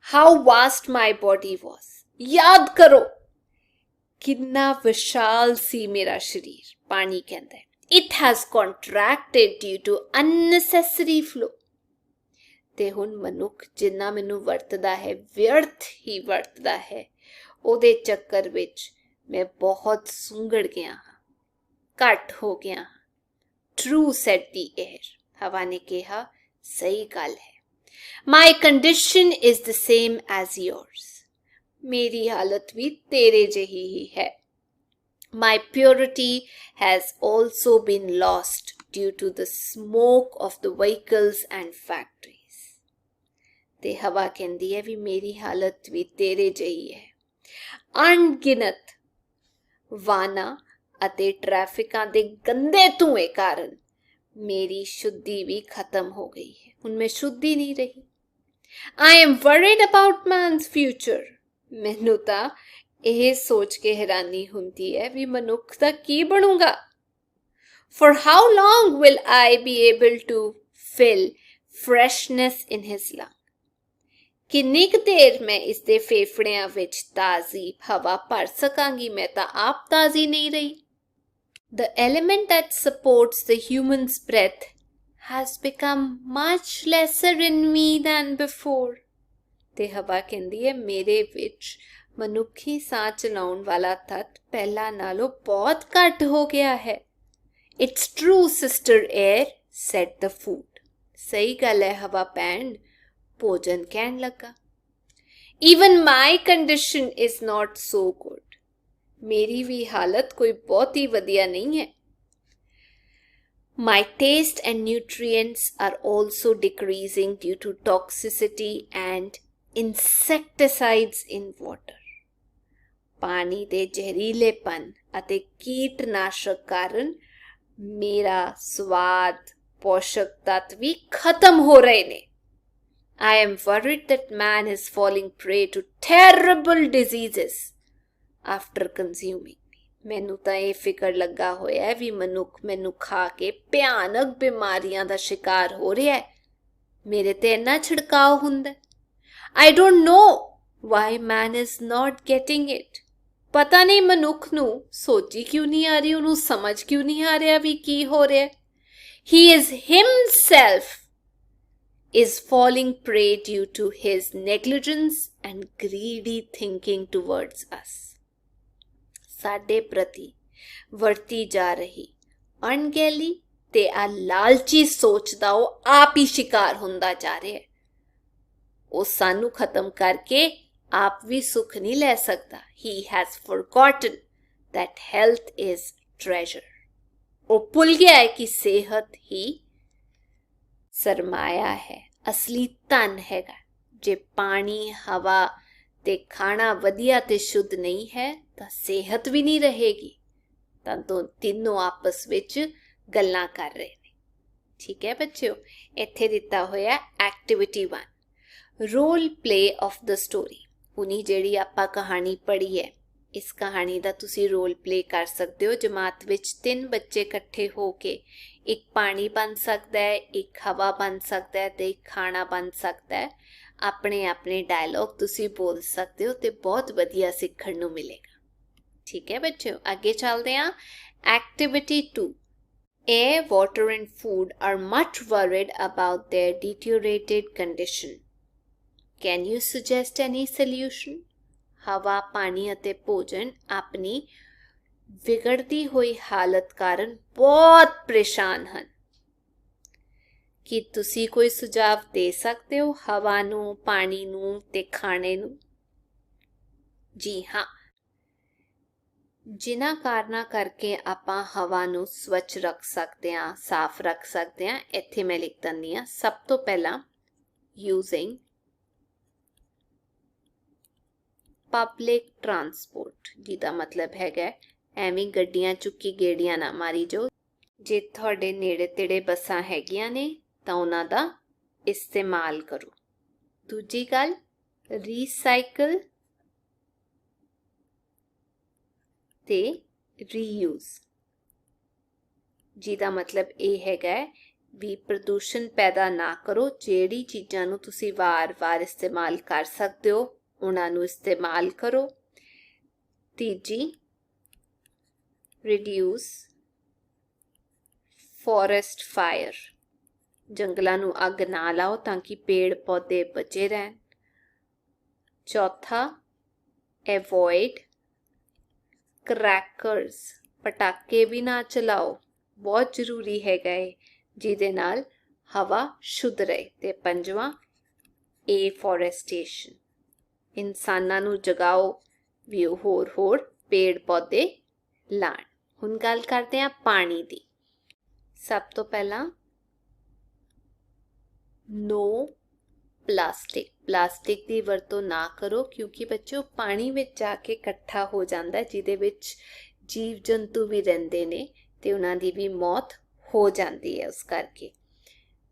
how vast my body was. याद करो किन्ना विशाल सी मेरा शरीर। पानी कहता है It has contracted due to unnecessary flow. ते हुण मनुख जिन्ना मैनू वरतदा है व्यर्थ ही वरतदा है, ओदे चक्कर विच मैं बहुत सुंगड़ गया हाँ, घट हो गया हाँ। True, said the air. हवा ने कहा सही गल है। My condition is the same as yours. मेरी हालत भी तेरे जही ही है। My purity has also been lost due to the smoke of the vehicles and factories. ते हवा कहती है भी मेरी हालत भी तेरे जही है। अनगिनत वाहना अते ट्रैफिकां दे गंदे धुएं कारण मेरी शुद्धि भी खत्म हो गई है, उनमें शुद्धि नहीं रही। I am worried about man's future. मैनू तां ਇਹ सोच के हैरानी ਹੁੰਦੀ है भी मनुख दा की बनूगा। For how long will I be able to fill freshness in his lung? किन्नी क देर मैं इसदे फेफड़ियां विच ताज़ी हवा भर सकांगी, मैं तां आप ताज़ी नहीं रही। The element that supports the human's breath has become much lesser in me than before. ते हवा कहंदी है मेरे विच मनुखी साह चलाउण वाला तत्त पहला नालों बहुत घट हो गया है। It's true, Sister Air, said the food. सही गल है हवा पैण, भोजन कहण लगा। Even my condition is not so good. मेरी भी हालत कोई बहुत ही वधिया नहीं है। My taste and nutrients are also decreasing due to toxicity and insecticides in water. पानी दे जहरीलेपन अते कीटनाशक कारण मेरा स्वाद पोषक तत्व भी खत्म हो रहे ने। I am worried that man is falling prey to terrible diseases after consuming me. मैनू तां ये फिकर लगा होया है भी मनुख मैनू खा के भयानक बीमारियां दा शिकार हो रहा है। मेरे ते इन्ना छिड़काव हुंदा। I don't know why man is not getting it. पता नहीं मनुख नू सोची क्यों नहीं आ रही, उन्होंने समझ क्यों नहीं आ रहा भी की हो रहा है। He is himself is falling prey due to his negligence and greedy thinking towards us. ਸਾਡੇ ਪ੍ਰਤੀ ਵਰਤੀ ਜਾ ਰਹੀ ਅਣਗਹਿਲੀ ਤੇ ਆ ਲਾਲਚੀ ਸੋਚ ਦਾ ਉਹ ਆਪ ਹੀ ਸ਼ਿਕਾਰ ਹੁੰਦਾ ਜਾ ਰਿਹਾ ਹੈ। ਉਹ ਸਾਨੂੰ ਖਤਮ ਕਰਕੇ ਆਪ ਵੀ ਸੁੱਖ ਨਹੀਂ ਲੈ ਸਕਦਾ। He has forgotten that health is treasure. ਉਹ ਭੁੱਲ ਗਿਆ ਹੈ ਕਿ ਸਿਹਤ ਹੀ ਸਰਮਾਇਆ ਹੈ, ਅਸਲੀ ਧਨ ਹੈਗਾ। ਜੇ ਪਾਣੀ, ਹਵਾ ਤੇ ਖਾਣਾ ਵਧੀਆ ਤੇ ਸ਼ੁੱਧ ਨਹੀਂ ਹੈ ਤਾਂ ਸਿਹਤ ਵੀ ਨਹੀਂ ਰਹੇਗੀ। ਤਾਂ ਤਿੰਨੋਂ ਆਪਸ ਵਿੱਚ ਗੱਲਾਂ ਕਰ ਰਹੇ ਨੇ। ਠੀਕ ਹੈ ਬੱਚਿਓ, ਇੱਥੇ ਦਿੱਤਾ ਹੋਇਆ activity 1 role play of the story. ਉਹਨੀ ਜਿਹੜੀ ਆਪਾਂ ਕਹਾਣੀ ਪੜ੍ਹੀ ਹੈ, ਇਸ ਕਹਾਣੀ ਦਾ ਤੁਸੀਂ ਰੋਲ ਪਲੇ ਕਰ ਸਕਦੇ ਹੋ। ਜਮਾਤ ਵਿੱਚ 3 ਬੱਚੇ ਇਕੱਠੇ ਹੋ ਕੇ ਇੱਕ ਪਾਣੀ ਬਣ ਸਕਦਾ ਹੈ, ਇੱਕ ਹਵਾ ਬਣ ਸਕਦਾ ਹੈ ਤੇ ਇੱਕ ਖਾਣਾ ਬਣ ਸਕਦਾ ਹੈ। ਆਪਣੇ ਆਪਣੇ ਡਾਇਲੌਗ ਤੁਸੀਂ ਬੋਲ ਸਕਦੇ ਹੋ ਤੇ ਬਹੁਤ ਵਧੀਆ ਸਿੱਖਣ ਨੂੰ ਮਿਲੇਗਾ। ਠੀਕ ਹੈ ਬੱਚਿਓ, ਅੱਗੇ ਚੱਲਦੇ ਹਾਂ। Activity 2 Air, water and food are much worried about their deteriorated condition. Can you suggest any solution? ਹਵਾ, ਪਾਣੀ ਅਤੇ ਭੋਜਨ ਆਪਣੀ ਵਿਗੜਦੀ ਹੋਈ ਹਾਲਤ ਕਾਰਨ ਬਹੁਤ ਪਰੇਸ਼ਾਨ ਹਨ। ਕੀ ਤੁਸੀਂ ਕੋਈ ਸੁਝਾਅ ਦੇ ਸਕਦੇ ਹੋ ਹਵਾ ਨੂੰ, ਪਾਣੀ ਨੂੰ ਤੇ ਖਾਣੇ ਨੂੰ? ਜੀ ਹਾਂ, ਜਿਨ੍ਹਾਂ ਕਾਰਨਾਂ ਕਰਕੇ ਆਪਾਂ ਹਵਾ ਨੂੰ ਸਵੱਛ ਰੱਖ ਸਕਦੇ ਹਾਂ, ਸਾਫ਼ ਰੱਖ ਸਕਦੇ ਹਾਂ, ਇੱਥੇ ਮੈਂ ਲਿਖ ਦਿੰਦੀ ਹਾਂ। ਸਭ ਤੋਂ ਪਹਿਲਾਂ ਯੂਜ਼ਿੰਗ ਪਬਲਿਕ ਟਰਾਂਸਪੋਰਟ, ਜਿਹਦਾ ਮਤਲਬ ਹੈਗਾ ਐਵੇਂ ਗੱਡੀਆਂ ਚੁੱਕੀ ਗੇੜੀਆਂ ਨਾ ਮਾਰੀ ਜਾਓ। ਜੇ ਤੁਹਾਡੇ ਨੇੜੇ ਤੇੜੇ ਬੱਸਾਂ ਹੈਗੀਆਂ ਨੇ ਤਾਂ ਉਹਨਾਂ ਦਾ ਇਸਤੇਮਾਲ ਕਰੋ। ਦੂਜੀ ਗੱਲ, ਰੀਸਾਈਕਲ ਤੇ ਰੀਯੂਜ਼, ਜਿਹਦਾ ਮਤਲਬ ਇਹ ਹੈਗਾ ਵੀ ਪ੍ਰਦੂਸ਼ਣ ਪੈਦਾ ਨਾ ਕਰੋ। ਜਿਹੜੀ ਚੀਜ਼ਾਂ ਨੂੰ ਤੁਸੀਂ ਵਾਰ-ਵਾਰ ਇਸਤੇਮਾਲ ਕਰ ਸਕਦੇ ਹੋ ਉਹਨਾਂ ਨੂੰ ਇਸਤੇਮਾਲ ਕਰੋ। ਤੀਜੀ, ਰਿਡਿਊਸ ਫੋਰੈਸਟ ਫਾਇਰ, ਜੰਗਲਾਂ ਨੂੰ ਅੱਗ ਨਾ ਲਾਓ ਤਾਂ ਕਿ ਪੇੜ ਪੌਦੇ ਬਚੇ ਰਹਿਣ। ਚੌਥਾ, ਅਵੋਇਡ ਕਰੈਕਰਸ, ਪਟਾਕੇ ਵੀ ਨਾ ਚਲਾਓ, ਬਹੁਤ ਜ਼ਰੂਰੀ ਹੈਗਾ ਹੈ, ਜਿਹਦੇ ਨਾਲ ਹਵਾ ਸ਼ੁੱਧ ਰਹੇ। ਤੇ ਪੰਜਵਾਂ, ਏਫੋਰੈਸਟੇਸ਼ਨ, ਇਨਸਾਨਾਂ ਨੂੰ ਜਗਾਓ ਵੀ ਉਹ ਹੋਰ ਪੇੜ ਪੌਦੇ ਲਾਣ। ਹੁਣ ਗੱਲ ਕਰਦੇ ਹਾਂ ਪਾਣੀ ਦੀ। ਸਭ ਤੋਂ ਪਹਿਲਾਂ ਨੋ ਪਲਾਸਟਿਕ ਦੀ ਵਰਤੋਂ ਨਾ ਕਰੋ, ਕਿਉਂਕਿ ਬੱਚਿਓ ਪਾਣੀ ਵਿੱਚ ਜਾ ਕੇ ਇਕੱਠਾ ਹੋ ਜਾਂਦਾ, ਜਿਹਦੇ ਵਿੱਚ ਜੀਵ ਜੰਤੂ ਵੀ ਰਹਿੰਦੇ ਨੇ ਤੇ ਉਹਨਾਂ ਦੀ ਵੀ ਮੌਤ ਹੋ ਜਾਂਦੀ ਹੈ ਉਸ ਕਰਕੇ।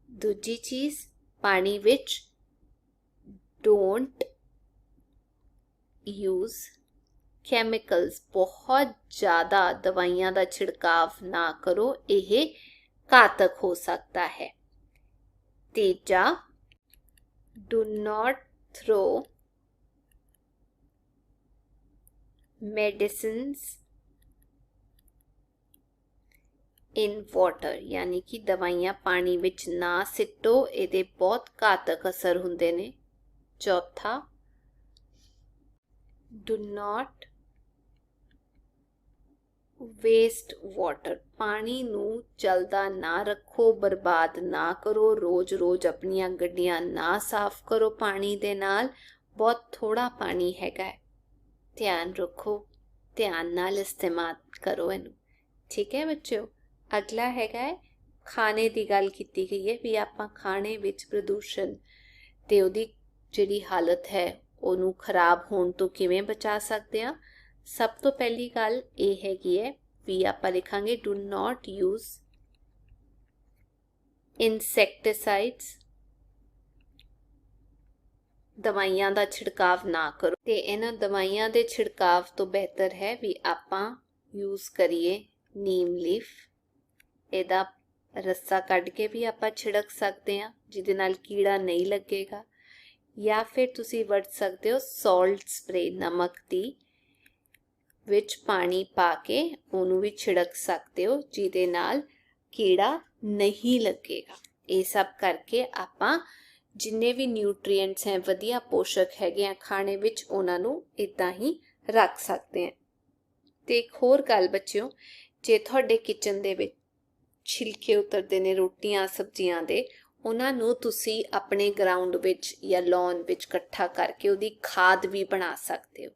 ਦੂਜੀ ਚੀਜ਼, ਪਾਣੀ ਵਿੱਚ ਡੋਂਟ ਯੂਜ਼ ਕੈਮੀਕਲਸ, ਬਹੁਤ ਜ਼ਿਆਦਾ ਦਵਾਈਆਂ ਦਾ ਛਿੜਕਾਵ ਨਾ ਕਰੋ, ਇਹ ਘਾਤਕ ਹੋ ਸਕਦਾ ਹੈ। ਤੀਜਾ, do not throw medicines in water, ਯਾਨੀ ਕਿ ਦਵਾਈਆਂ ਪਾਣੀ ਵਿੱਚ ਨਾ ਸਿੱਟੋ, ਇਹਦੇ ਬਹੁਤ ਘਾਤਕ ਅਸਰ ਹੁੰਦੇ ਨੇ। ਚੌਥਾ, do not ਵੇਸਟ ਵਾਟਰ, ਪਾਣੀ ਨੂੰ ਚਲਦਾ ਨਾ ਰੱਖੋ, ਬਰਬਾਦ ਨਾ ਕਰੋ। ਰੋਜ਼ ਆਪਣੀਆਂ ਗੱਡੀਆਂ ਨਾ ਸਾਫ਼ ਕਰੋ ਪਾਣੀ ਦੇ ਨਾਲ, ਬਹੁਤ ਥੋੜਾ ਪਾਣੀ ਹੈਗਾ, ਧਿਆਨ ਰੱਖੋ, ਧਿਆਨ ਨਾਲ ਇਸਤੇਮਾਲ ਕਰੋ ਇਹਨੂੰ। ਠੀਕ ਹੈ ਬੱਚਿਓ, ਅਗਲਾ ਹੈਗਾ ਖਾਣੇ ਦੀ ਗੱਲ ਕੀਤੀ ਗਈ ਹੈ ਵੀ ਆਪਾਂ ਖਾਣੇ ਵਿੱਚ ਪ੍ਰਦੂਸ਼ਣ ਤੇ ਉਹਦੀ ਜਿਹੜੀ ਹਾਲਤ ਹੈ ਉਹਨੂੰ ਖਰਾਬ ਹੋਣ ਤੋਂ ਕਿਵੇਂ ਬਚਾ ਸਕਦੇ ਹਾਂ। ਸਭ ਤੋਂ ਪਹਿਲੀ ਗੱਲ ਇਹ ਹੈਗੀ ਹੈ ਵੀ ਆਪਾਂ ਲਿਖਾਂਗੇ ਡੂ ਨਾਟ ਯੂਜ਼ ਇਨਸੈਕਟੀਸਾਈਡਸ, ਦਵਾਈਆਂ ਦਾ ਛਿੜਕਾਵ ਨਾ ਕਰੋ। ਤੇ ਇਹਨਾਂ ਦਵਾਈਆਂ ਦੇ ਛਿੜਕਾਵ ਤੋਂ ਬਿਹਤਰ ਹੈ ਵੀ ਆਪਾਂ ਯੂਜ਼ ਕਰੀਏ ਨੀਮ ਲੀਫ, ਇਹਦਾ ਰੱਸਾ ਕੱਢ ਕੇ ਵੀ ਆਪਾਂ ਛਿੜਕ ਸਕਦੇ ਹਾਂ, ਜਿਹਦੇ ਨਾਲ ਕੀੜਾ ਨਹੀਂ ਲੱਗੇਗਾ। ਜਾਂ ਫਿਰ ਤੁਸੀਂ ਵਰਤ ਸਕਦੇ ਹੋ ਸਾਲਟ ਸਪਰੇ, ਨਮਕ ਦੀ ਵਿੱਚ ਪਾਣੀ ਪਾ ਕੇ ਉਹਨੂੰ ਵੀ ਛਿੜਕ ਸਕਦੇ ਹੋ, ਜਿਹਦੇ ਨਾਲ ਕੀੜਾ नहीं लगेगा। ये सब करके आपां जिन्ने भी न्यूट्रीएंट्स हैं वधिया पोषक हैगे आ खाने विच उन्हां नूं इदां ही रख सकते हैं। ते एक होर गल बच्चिओ, जे तुहाडे किचन दे विच छिलके उतरदे ने रोटियां सब्जियां दे, उन्हां नूं तुसीं अपने ग्राउंड विच या लॉन विच इकट्ठा करके उहदी खाद भी बना सकते हो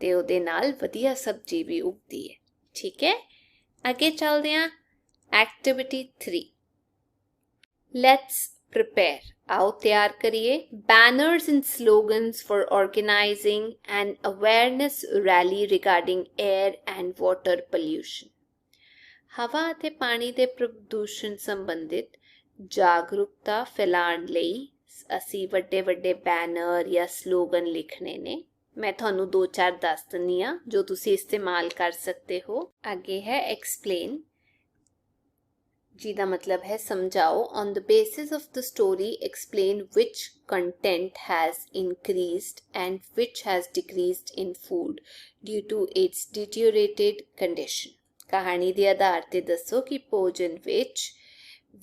ते उहदे नाल वधिया सब्जी भी उगदी है। ठीक है, अगे चलदे हां। Activity 3, let's prepare. आओ तैयार करिए banners and slogans for organising an awareness rally regarding air and water pollution. हवा ਅਤੇ ਪਾਣੀ ਦੇ ਪ੍ਰਦੂਸ਼ਣ ਸੰਬੰਧਿਤ ਜਾਗਰੂਕਤਾ ਫੈਲਾਉਣ ਲਈ ਅਸੀਂ ਵੱਡੇ ਵੱਡੇ ਬੈਨਰ ਜਾਂ ਸਲੋਗਨ ਲਿਖਣੇ ਨੇ। मैं ਤੁਹਾਨੂੰ 2-4 ਦੱਸ ਦਿੰਦੀ ਹਾਂ ਜੋ ਤੁਸੀਂ ਇਸਤੇਮਾਲ ਕਰ ਸਕਦੇ ਹੋ। ਅੱਗੇ ਹੈ ਐਕਸਪਲੇਨ, ਜਿਹਦਾ ਮਤਲਬ ਹੈ ਸਮਝਾਓ। on the basis of the story explain which content has increased and which has decreased in food due to its deteriorated condition। ਕਹਾਣੀ ਦੇ ਆਧਾਰ ਤੇ ਦੱਸੋ ਕਿ ਭੋਜਨ ਵਿੱਚ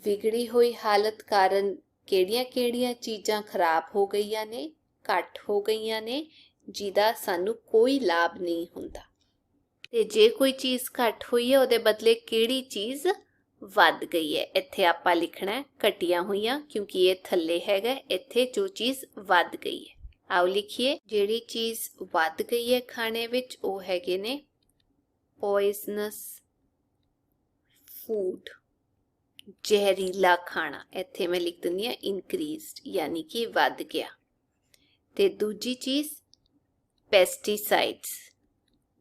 ਵਿਗੜੀ ਹੋਈ ਹਾਲਤ ਕਾਰਨ ਕਿਹੜੀਆਂ-ਕਿਹੜੀਆਂ ਚੀਜ਼ਾਂ ਖਰਾਬ ਹੋ ਗਈਆਂ ਨੇ, ਘੱਟ ਹੋ ਗਈਆਂ ਨੇ, ਜਿਹਦਾ ਸਾਨੂੰ ਕੋਈ ਲਾਭ ਨਹੀਂ ਹੁੰਦਾ। ਤੇ ਜੇ ਕੋਈ ਚੀਜ਼ ਘੱਟ ਹੋਈ ਹੈ ਉਹਦੇ ਬਦਲੇ ਕਿਹੜੀ ਚੀਜ਼ ਵੱਧ ਗਈ ਹੈ। ਇੱਥੇ ਆਪਾਂ ਲਿਖਣਾ ਹੈ ਘਟੀਆਂ ਹੋਈਆਂ, ਕਿਉਂਕਿ ਇਹ ਥੱਲੇ ਹੈਗਾ। ਇੱਥੇ ਜੋ ਚੀਜ਼ ਵੱਧ ਗਈ ਹੈ, ਆਓ ਲਿਖੀਏ। ਜਿਹੜੀ ਚੀਜ਼ ਵੱਧ ਗਈ ਹੈ ਖਾਣੇ ਵਿੱਚ ਉਹ ਹੈਗੇ ਨੇ ਪੋਇਜ਼ਨਸ ਫੂਡ, ਜ਼ਹਿਰੀਲਾ ਖਾਣਾ। ਇੱਥੇ ਮੈਂ ਲਿਖ ਦਿੰਦੀ ਹਾਂ ਇਨਕਰੀਜ਼ਡ, ਯਾਨੀ ਕਿ ਵੱਧ ਗਿਆ। ਤੇ ਦੂਜੀ ਚੀਜ਼ ਪੈਸਟੀਸਾਈਡਸ,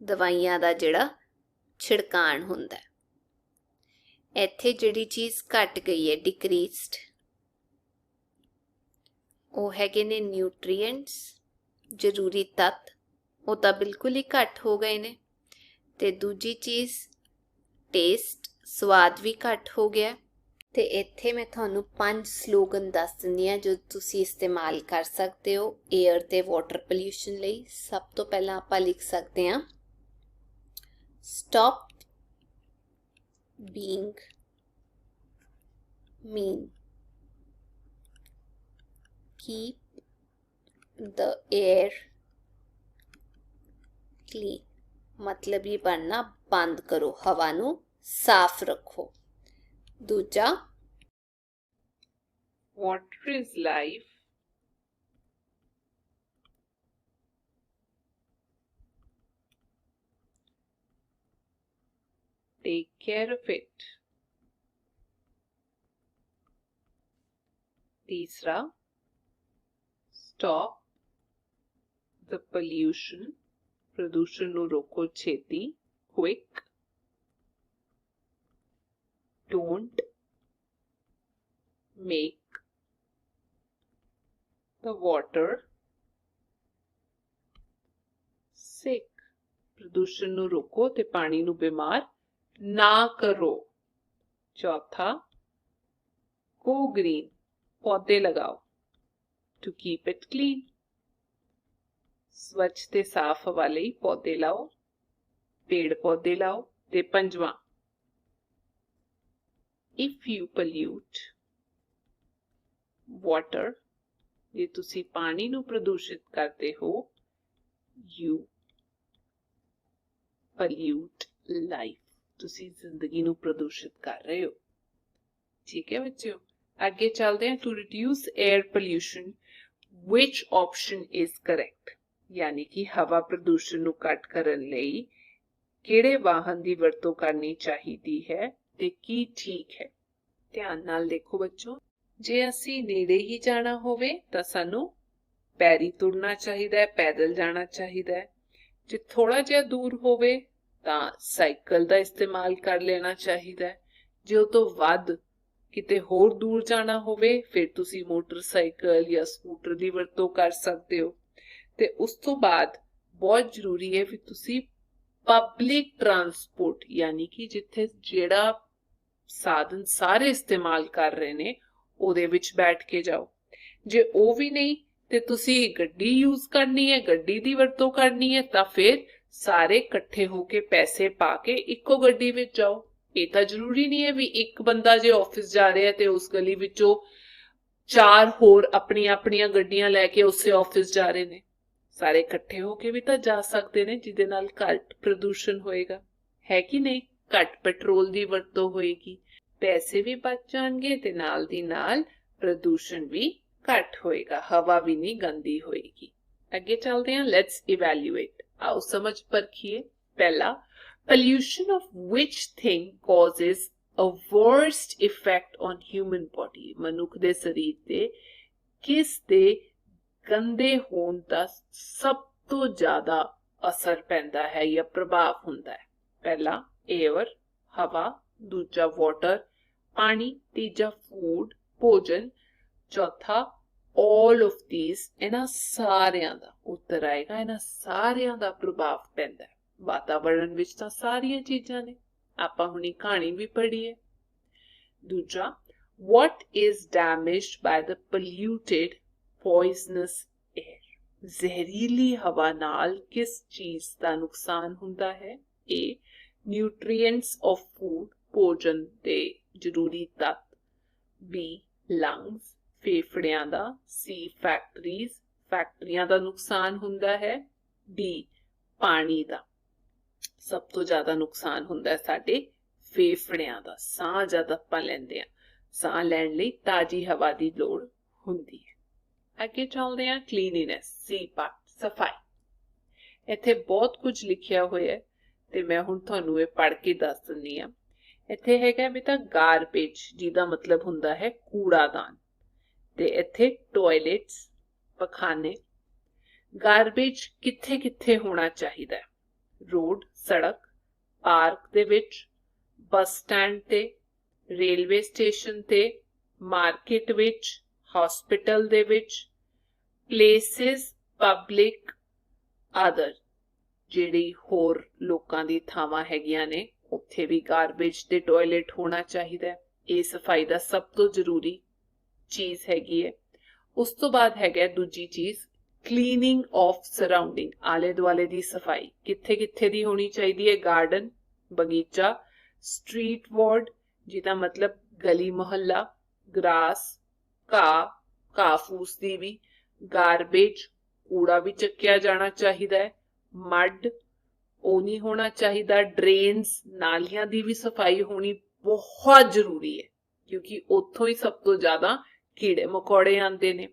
ਦਵਾਈਆਂ ਦਾ ਜਿਹੜਾ ਛਿੜਕਾਣ ਹੁੰਦਾ। ਇੱਥੇ ਜਿਹੜੀ ਚੀਜ਼ ਘਟ ਗਈ ਹੈ ਡਿਕਰੀਜ਼ਡ, ਉਹ ਹੈਗੇ ਨੇ ਨਿਊਟਰੀਐਂਟਸ, ਜ਼ਰੂਰੀ ਤੱਤ, ਉਹ ਤਾਂ ਬਿਲਕੁਲ ਹੀ ਘੱਟ ਹੋ ਗਏ ਨੇ। ਤੇ ਦੂਜੀ ਚੀਜ਼ ਟੇਸਟ, ਸਵਾਦ ਵੀ ਘੱਟ ਹੋ ਗਿਆ। ਤੇ ਇੱਥੇ ਮੈਂ ਤੁਹਾਨੂੰ 5 ਸਲੋਗਨ ਦੱਸ ਦਿੰਦੀ ਹਾਂ ਜੋ ਤੁਸੀਂ ਇਸਤੇਮਾਲ ਕਰ ਸਕਦੇ ਹੋ ਏਅਰ ਤੇ ਵਾਟਰ ਪੋਲਿਊਸ਼ਨ ਲਈ। ਸਭ ਤੋਂ ਪਹਿਲਾਂ ਆਪਾਂ ਲਿਖ ਸਕਦੇ ਹਾਂ stop being mean, keep the air clean, मतलब ये बनना बंद करो, हवा नू साफ रखो। दूजा water is life, take care of it। तीसरा stop the pollution, प्रदूषण ਨੂੰ ਰੋਕੋ ਛੇਤੀ, quick। don't make the water sick, प्रदूषण ਨੂੰ ਰੋਕੋ ਤੇ ਪਾਣੀ ਨੂੰ ਬਿਮਾਰ ਨਾ ਕਰੋ। चौथा go green, पौधे लगाओ to keep it clean, स्वच्छ ते साफ हवा लई पौधे लाओ, पेड़ पौधे लाओ। ते पंजवां if you pollute water, जे तुसी पानी नू प्रदूषित करते हो, you pollute life, तुसी जिंदगी नू प्रदूषित कर रहे हो। ठीक है बच्चों, आगे चलते हैं। To reduce air pollution which option is correct, यानी कि हवा प्रदूषण ਨੂੰ ਘੱਟ ਕਰਨ ਲਈ ਕਿਹੜੇ ਵਾਹਨ ਦੀ ਵਰਤੋਂ ਕਰਨੀ ਚਾਹੀਦੀ ਹੈ ਤੇ ਕੀ ਠੀਕ ਹੈ। ਧਿਆਨ ਨਾਲ ਦੇਖੋ ਬੱਚੋ, ਜੇ ਅਸੀਂ ਨੇੜੇ ਹੀ ਜਾਣਾ ਹੋਵੇ ਤਾਂ ਸਾਨੂੰ ਪੈਰੀ ਤੁਰਨਾ ਚਾਹੀਦਾ ਹੈ, ਪੈਦਲ ਜਾਣਾ ਚਾਹੀਦਾ ਹੈ। ਜੇ ਥੋੜਾ ਜਿਹਾ ਦੂਰ ਹੋਵੇ ਤਾਂ ਸਾਈਕਲ ਦਾ ਇਸਤੇਮਾਲ ਕਰ ਲੈਣਾ ਚਾਹੀਦਾ ਹੈ। ਜੇ ਉਹ ਤੋਂ ਵੱਧ ਕਿਤੇ ਹੋਰ ਦੂਰ ਜਾਣਾ ਹੋਵੇ ਫਿਰ ਤੁਸੀਂ ਮੋਟਰਸਾਈਕਲ ਜਾਂ ਸਕੂਟਰ ਦੀ ਵਰਤੋਂ ਕਰ ਸਕਦੇ ਹੋ। ਤੇ ਉਸ ਤੋਂ ਬਾਅਦ ਬਹੁਤ ਜ਼ਰੂਰੀ ਹੈ ਵੀ ਤੁਸੀਂ ਪਬਲਿਕ ਟਰਾਂਸਪੋਰਟ, ਯਾਨੀ ਕਿ ਜਿੱਥੇ ਜਿਹੜਾ ਸਾਧਨ ਸਾਰੇ ਇਸਤੇਮਾਲ ਕਰ ਰਹੇ ਨੇ ਉਹਦੇ ਵਿੱਚ ਬੈਠ ਕੇ ਜਾਓ। ਜੇ ਉਹ ਵੀ ਨਹੀਂ ਤੇ ਤੁਸੀਂ ਗੱਡੀ ਯੂਜ਼ ਕਰਨੀ ਹੈ, ਗੱਡੀ ਦੀ ਵਰਤੋਂ ਕਰਨੀ ਹੈ, ਤਾਂ ਫਿਰ ਸਾਰੇ ਇਕੱਠੇ ਹੋ ਕੇ ਪੈਸੇ ਪਾ ਕੇ ਇੱਕੋ ਗੱਡੀ ਵਿੱਚ ਜਾਓ। ਇਹ ਤਾਂ ਜ਼ਰੂਰੀ ਨਹੀਂ ਹੈ ਵੀ ਇੱਕ ਬੰਦਾ ਜੇ ਆਫਿਸ ਜਾ ਰਿਹਾ ਤੇ ਉਸ ਗਲੀ ਵਿੱਚੋਂ 4 ਹੋਰ ਆਪਣੀਆਂ ਆਪਣੀਆਂ ਗੱਡੀਆਂ ਲੈ ਕੇ ਉਸੇ ਆਫਿਸ ਜਾ ਰਹੇ ਨੇ। ਸਾਰੇ ਇਕੱਠੇ ਹੋ ਕੇ ਵੀ ਤਾਂ ਜਾ ਸਕਦੇ ਨੇ, ਜਿਹਦੇ ਨਾਲ ਘੱਟ ਪ੍ਰਦੂਸ਼ਣ ਹੋਏਗਾ, ਹੈ ਕਿ ਨਹੀਂ? ਘੱਟ ਪੈਟਰੋਲ ਦੀ ਵਰਤੋਂ ਹੋਏਗੀ, ਪੈਸੇ ਵੀ ਬਚ ਜਾਣਗੇ ਤੇ ਨਾਲ ਦੀ ਨਾਲ ਪ੍ਰਦੂਸ਼ਣ ਵੀ ਘੱਟ ਹੋਏਗਾ, ਹਵਾ ਵੀ ਨਹੀਂ ਗੰਦੀ ਹੋਏਗੀ। ਅੱਗੇ ਚੱਲਦੇ ਹਾਂ, ਲੈਟਸ ਇਵੈਲੂਏਟ। ਆਓ ਸਮਝ ਪਰਖੀਏ। ਪਹਿਲਾ, pollution of which thing causes a worst effect on human body? ਮਨੁੱਖ ਦੇ ਸਰੀਰ ਤੇ ਕਿਸ ਦੇ ਗੰਦੇ ਹੋਣ ਦਾ ਸਭ ਤੋਂ ਜ਼ਿਆਦਾ ਅਸਰ ਪੈਂਦਾ ਹੈ ਜਾਂ ਪ੍ਰਭਾਵ ਹੁੰਦਾ ਹੈ? ਪਹਿਲਾ 에ਅਰ, ਹਵਾ, ਦੂਜਾ ਵਾਟਰ, ਪਾਣੀ, ਤੀਜਾ ਫੂਡ, ਭੋਜਨ, ਚੌਥਾ all of these। ਇਹਨਾਂ ਸਾਰਿਆਂ ਦਾ ਉੱਤਰ ਆਏਗਾ, ਇਹਨਾਂ ਸਾਰਿਆਂ ਦਾ ਪ੍ਰਭਾਵ ਪੈਂਦਾ ਹੈ। ਵਾਤਾਵਰਣ ਵਿੱਚ ਤਾਂ ਸਾਰੀਆਂ ਚੀਜ਼ਾਂ ਨੇ, ਆਪਾਂ ਹੁਣੀ ਕਹਾਣੀ ਵੀ ਪੜ੍ਹੀ ਹੈ। ਦੂਜਾ, what is damaged by the polluted poisonous air? ਜ਼ਹਿਰੀਲੀ ਹਵਾ ਨਾਲ ਕਿਸ ਚੀਜ਼ ਦਾ ਨੁਕਸਾਨ ਹੁੰਦਾ ਹੈ? A, nutrients of food, ਭੋਜਨ ਦੇ ਜ਼ਰੂਰੀ ਤੱਤ। B, lungs, ਫੇਫੜਿਆਂ ਦਾ। C, factories, ਫੈਕਟਰੀਆਂ ਦਾ ਨੁਕਸਾਨ ਹੁੰਦਾ ਹੈ। D, ਪਾਣੀ ਦਾ। ਸਭ ਤੋਂ ਜ਼ਿਆਦਾ ਨੁਕਸਾਨ ਹੁੰਦਾ ਹੈ ਸਾਡੇ ਫੇਫੜਿਆਂ ਦਾ। ਸਾਹ ਜਦ ਆਪਾਂ ਲੈਂਦੇ ਹਾਂ, ਸਾਹ ਲੈਣ ਲਈ ਤਾਜ਼ੀ ਹਵਾ ਦੀ ਲੋੜ ਹੁੰਦੀ ਹੈ। ਅੱਗੇ ਚੱਲਦੇ ਹਾਂ, ਕਲੀਨਿਨੈਸ, ਸੀ ਪਾਰਟ, ਸਫਾਈ। ਇੱਥੇ ਬਹੁਤ ਕੁਝ ਲਿਖਿਆ ਹੋਇਆ ਹੈ ਤੇ ਮੈਂ ਹੁਣ ਤੁਹਾਨੂੰ ਇਹ ਪੜ੍ਹ ਕੇ ਦੱਸ ਦਿੰਦੀ ਹਾਂ। ਇੱਥੇ ਹੈਗਾ ਬੇਟਾ ਗਾਰਬੇਜ, ਜਿਹਦਾ ਮਤਲਬ ਹੁੰਦਾ ਹੈ ਕੂੜਾਦਾਨ, ਤੇ ਇੱਥੇ ਟਾਇਲਟਸ, ਪਖਾਨੇ। ਗਾਰਬੇਜ ਕਿੱਥੇ ਕਿੱਥੇ ਹੋਣਾ ਚਾਹੀਦਾ ਹੈ? ਰੋਡ, ਸੜਕ, ਪਾਰਕ ਦੇ ਵਿੱਚ, ਬੱਸ ਸਟੈਂਡ ਤੇ, ਰੇਲਵੇ ਸਟੇਸ਼ਨ ਤੇ, ਮਾਰਕੀਟ ਵਿੱਚ, ਹਸਪੀਟਲ ਦੇ ਵਿੱਚ, ਪਲੇਸਿਸ ਪਬਲਿਕ ਅਦਰ, ਜਿਹੜੀ ਹੋਰ ਲੋਕਾਂ ਦੀ ਥਾਵਾਂ ਹੈਗੀਆਂ ਨੇ, ਉੱਥੇ ਵੀ ਗਾਰਬੇਜ ਤੇ ਟਾਇਲਟ ਹੋਣਾ ਚਾਹੀਦਾ ਹੈ। ਇਹ ਸਫਾਈ ਦਾ ਸਭ ਤੋਂ ਜ਼ਰੂਰੀ ਚੀਜ਼ ਹੈਗੀ ਹੈ। ਉਸ ਤੋਂ ਬਾਅਦ ਹੈਗਾ ਦੂਜੀ ਚੀਜ਼, ਕਲੀਨਿੰਗ ਆਫ ਸਰਾਊਂਡਿੰਗ, ਆਲੇ ਦੁਆਲੇ ਦੀ ਸਫਾਈ। ਕਿੱਥੇ ਕਿੱਥੇ ਦੀ ਹੋਣੀ ਚਾਹੀਦੀ ਹੈ? ਗਾਰਡਨ, ਬਗੀਚਾ, ਸਟਰੀਟ ਵਾਰਡ, ਜਿਹਦਾ ਮਤਲਬ ਗਲੀ ਮੁਹੱਲਾ, ਗ੍ਰਾਸ, ਘਾਹ ਫੂਸ ਦੀ ਵੀ, ਗਾਰਬੇਜ, ਕੂੜਾ ਵੀ ਚੱਕਿਆ ਜਾਣਾ ਚਾਹੀਦਾ ਹੈ, ਮੱਡ, ਉਹ ਨਹੀਂ ਹੋਣਾ ਚਾਹੀਦਾ, ਡਰੇਨਸ, ਨਾਲੀਆਂ ਦੀ ਵੀ ਸਫਾਈ ਹੋਣੀ ਬਹੁਤ ਜ਼ਰੂਰੀ ਹੈ, ਕਿਉਂਕਿ ਉੱਥੋਂ ਹੀ ਸਭ ਤੋਂ ਜ਼ਿਆਦਾ ਕੀੜੇ ਮਕੌੜੇ ਆਉਂਦੇ ਨੇ।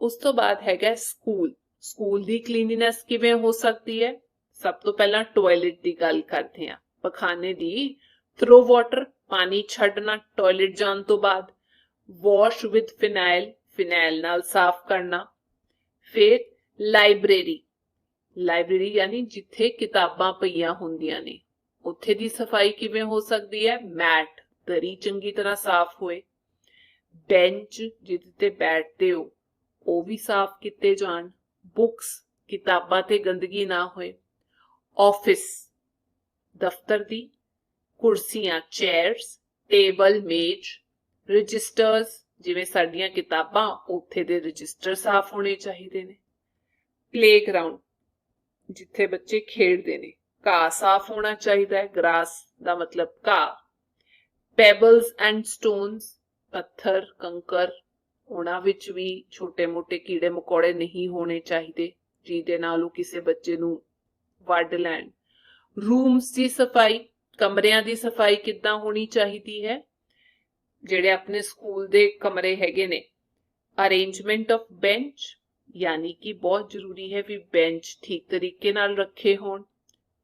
ਉਸ ਤੋਂ ਬਾਅਦ ਹੈਗਾ ਸਕੂਲ। ਸਕੂਲ ਦੀ ਕਲੀਨਿਨੈਸ ਕਿਵੇਂ ਹੋ ਸਕਦੀ ਹੈ? ਸਭ ਤੋਂ ਪਹਿਲਾਂ ਟਾਇਲਟ ਦੀ ਗੱਲ ਕਰਦੇ ਹਾਂ। ਪਖਾਨੇ ਦੀ ਥਰੋ ਵਾਟਰ, ਪਾਣੀ ਛੱਡਣਾ ਟਾਇਲਟ ਜਾਣ ਤੋਂ ਬਾਅਦ। ਵਾਸ਼ ਵਿਦ ਫਿਨਾਇਲ, ਫਿਨਾਇਲ ਨਾਲ ਸਾਫ਼ ਕਰਨਾ। ਫਿਰ ਲਾਇਬ੍ਰੇਰੀ, ਲਾਇਬ੍ਰੇਰੀ ਯਾਨੀ ਜਿੱਥੇ ਕਿਤਾਬਾਂ ਪਈਆਂ ਹੁੰਦੀਆਂ ਨੇ, ਉੱਥੇ ਦੀ ਸਫਾਈ ਕਿਵੇਂ ਹੋ ਸਕਦੀ ਹੈ? ਮੈਟ, ਦਰੀ ਚੰਗੀ ਤਰ੍ਹਾਂ ਸਾਫ਼ ਹੋਏ। ਬੈਂਚ, ਜਿਹਦੇ ਤੇ ਬੈਠਦੇ ਹੋ, ਉਹ ਵੀ ਸਾਫ਼ ਕੀਤੇ ਜਾਣ। ਬੁੱਕਸ, ਕਿਤਾਬਾਂ ਤੇ ਗੰਦਗੀ ਨਾ ਹੋਏ। ਆਫਿਸ, ਦਫ਼ਤਰ ਦੀ ਕੁਰਸੀਆਂ, ਚੇਅਰਸ, ਟੇਬਲ, ਮੇਜ਼। ਰਜਿਸਟਰਸ, ਜਿਵੇਂ ਸਾਡੀਆਂ ਕਿਤਾਬਾਂ, ਉੱਥੇ ਦੇ ਰਜਿਸਟਰ ਸਾਫ਼ ਹੋਣੇ ਚਾਹੀਦੇ ਨੇ। ਪਲੇਗਰਾਉਂਡ, ਜਿੱਥੇ ਬੱਚੇ ਖੇਡਦੇ ਨੇ, ਘਾਹ ਸਾਫ਼ ਹੋਣਾ ਚਾਹੀਦਾ ਹੈ, ਗ੍ਰਾਸ ਦਾ ਮਤਲਬ ਘਾਹ। ਪੈਬਲਸ ਐਂਡ ਸਟੋਨਸ, ਪੱਥਰ, ਕੰਕਰ, ਉਹਨਾਂ ਵਿੱਚ ਵੀ ਛੋਟੇ ਮੋਟੇ ਕੀੜੇ ਮਕੌੜੇ ਨਹੀਂ ਹੋਣੇ ਚਾਹੀਦੇ, ਜਿਹਦੇ ਨਾਲ ਉਹ ਕਿਸੇ ਬੱਚੇ ਨੂੰ ਵੱਢ ਲੈਣ। ਰੂਮਸ ਦੀ ਸਫਾਈ, ਕਮਰਿਆਂ ਦੀ ਸਫਾਈ ਕਿੱਦਾਂ ਹੋਣੀ ਚਾਹੀਦੀ ਹੈ? ਜਿਹੜੇ ਆਪਣੇ ਸਕੂਲ ਦੇ ਕਮਰੇ ਹੈਗੇ ਨੇ, ਅਰੇਂਜਮੈਂਟ ਆਫ ਬੈਂਚ, ਯਾਨੀ ਕਿ ਬਹੁਤ ਜ਼ਰੂਰੀ ਹੈ ਵੀ ਬੈਂਚ ਠੀਕ ਤਰੀਕੇ ਨਾਲ ਰੱਖੇ ਹੋਣ।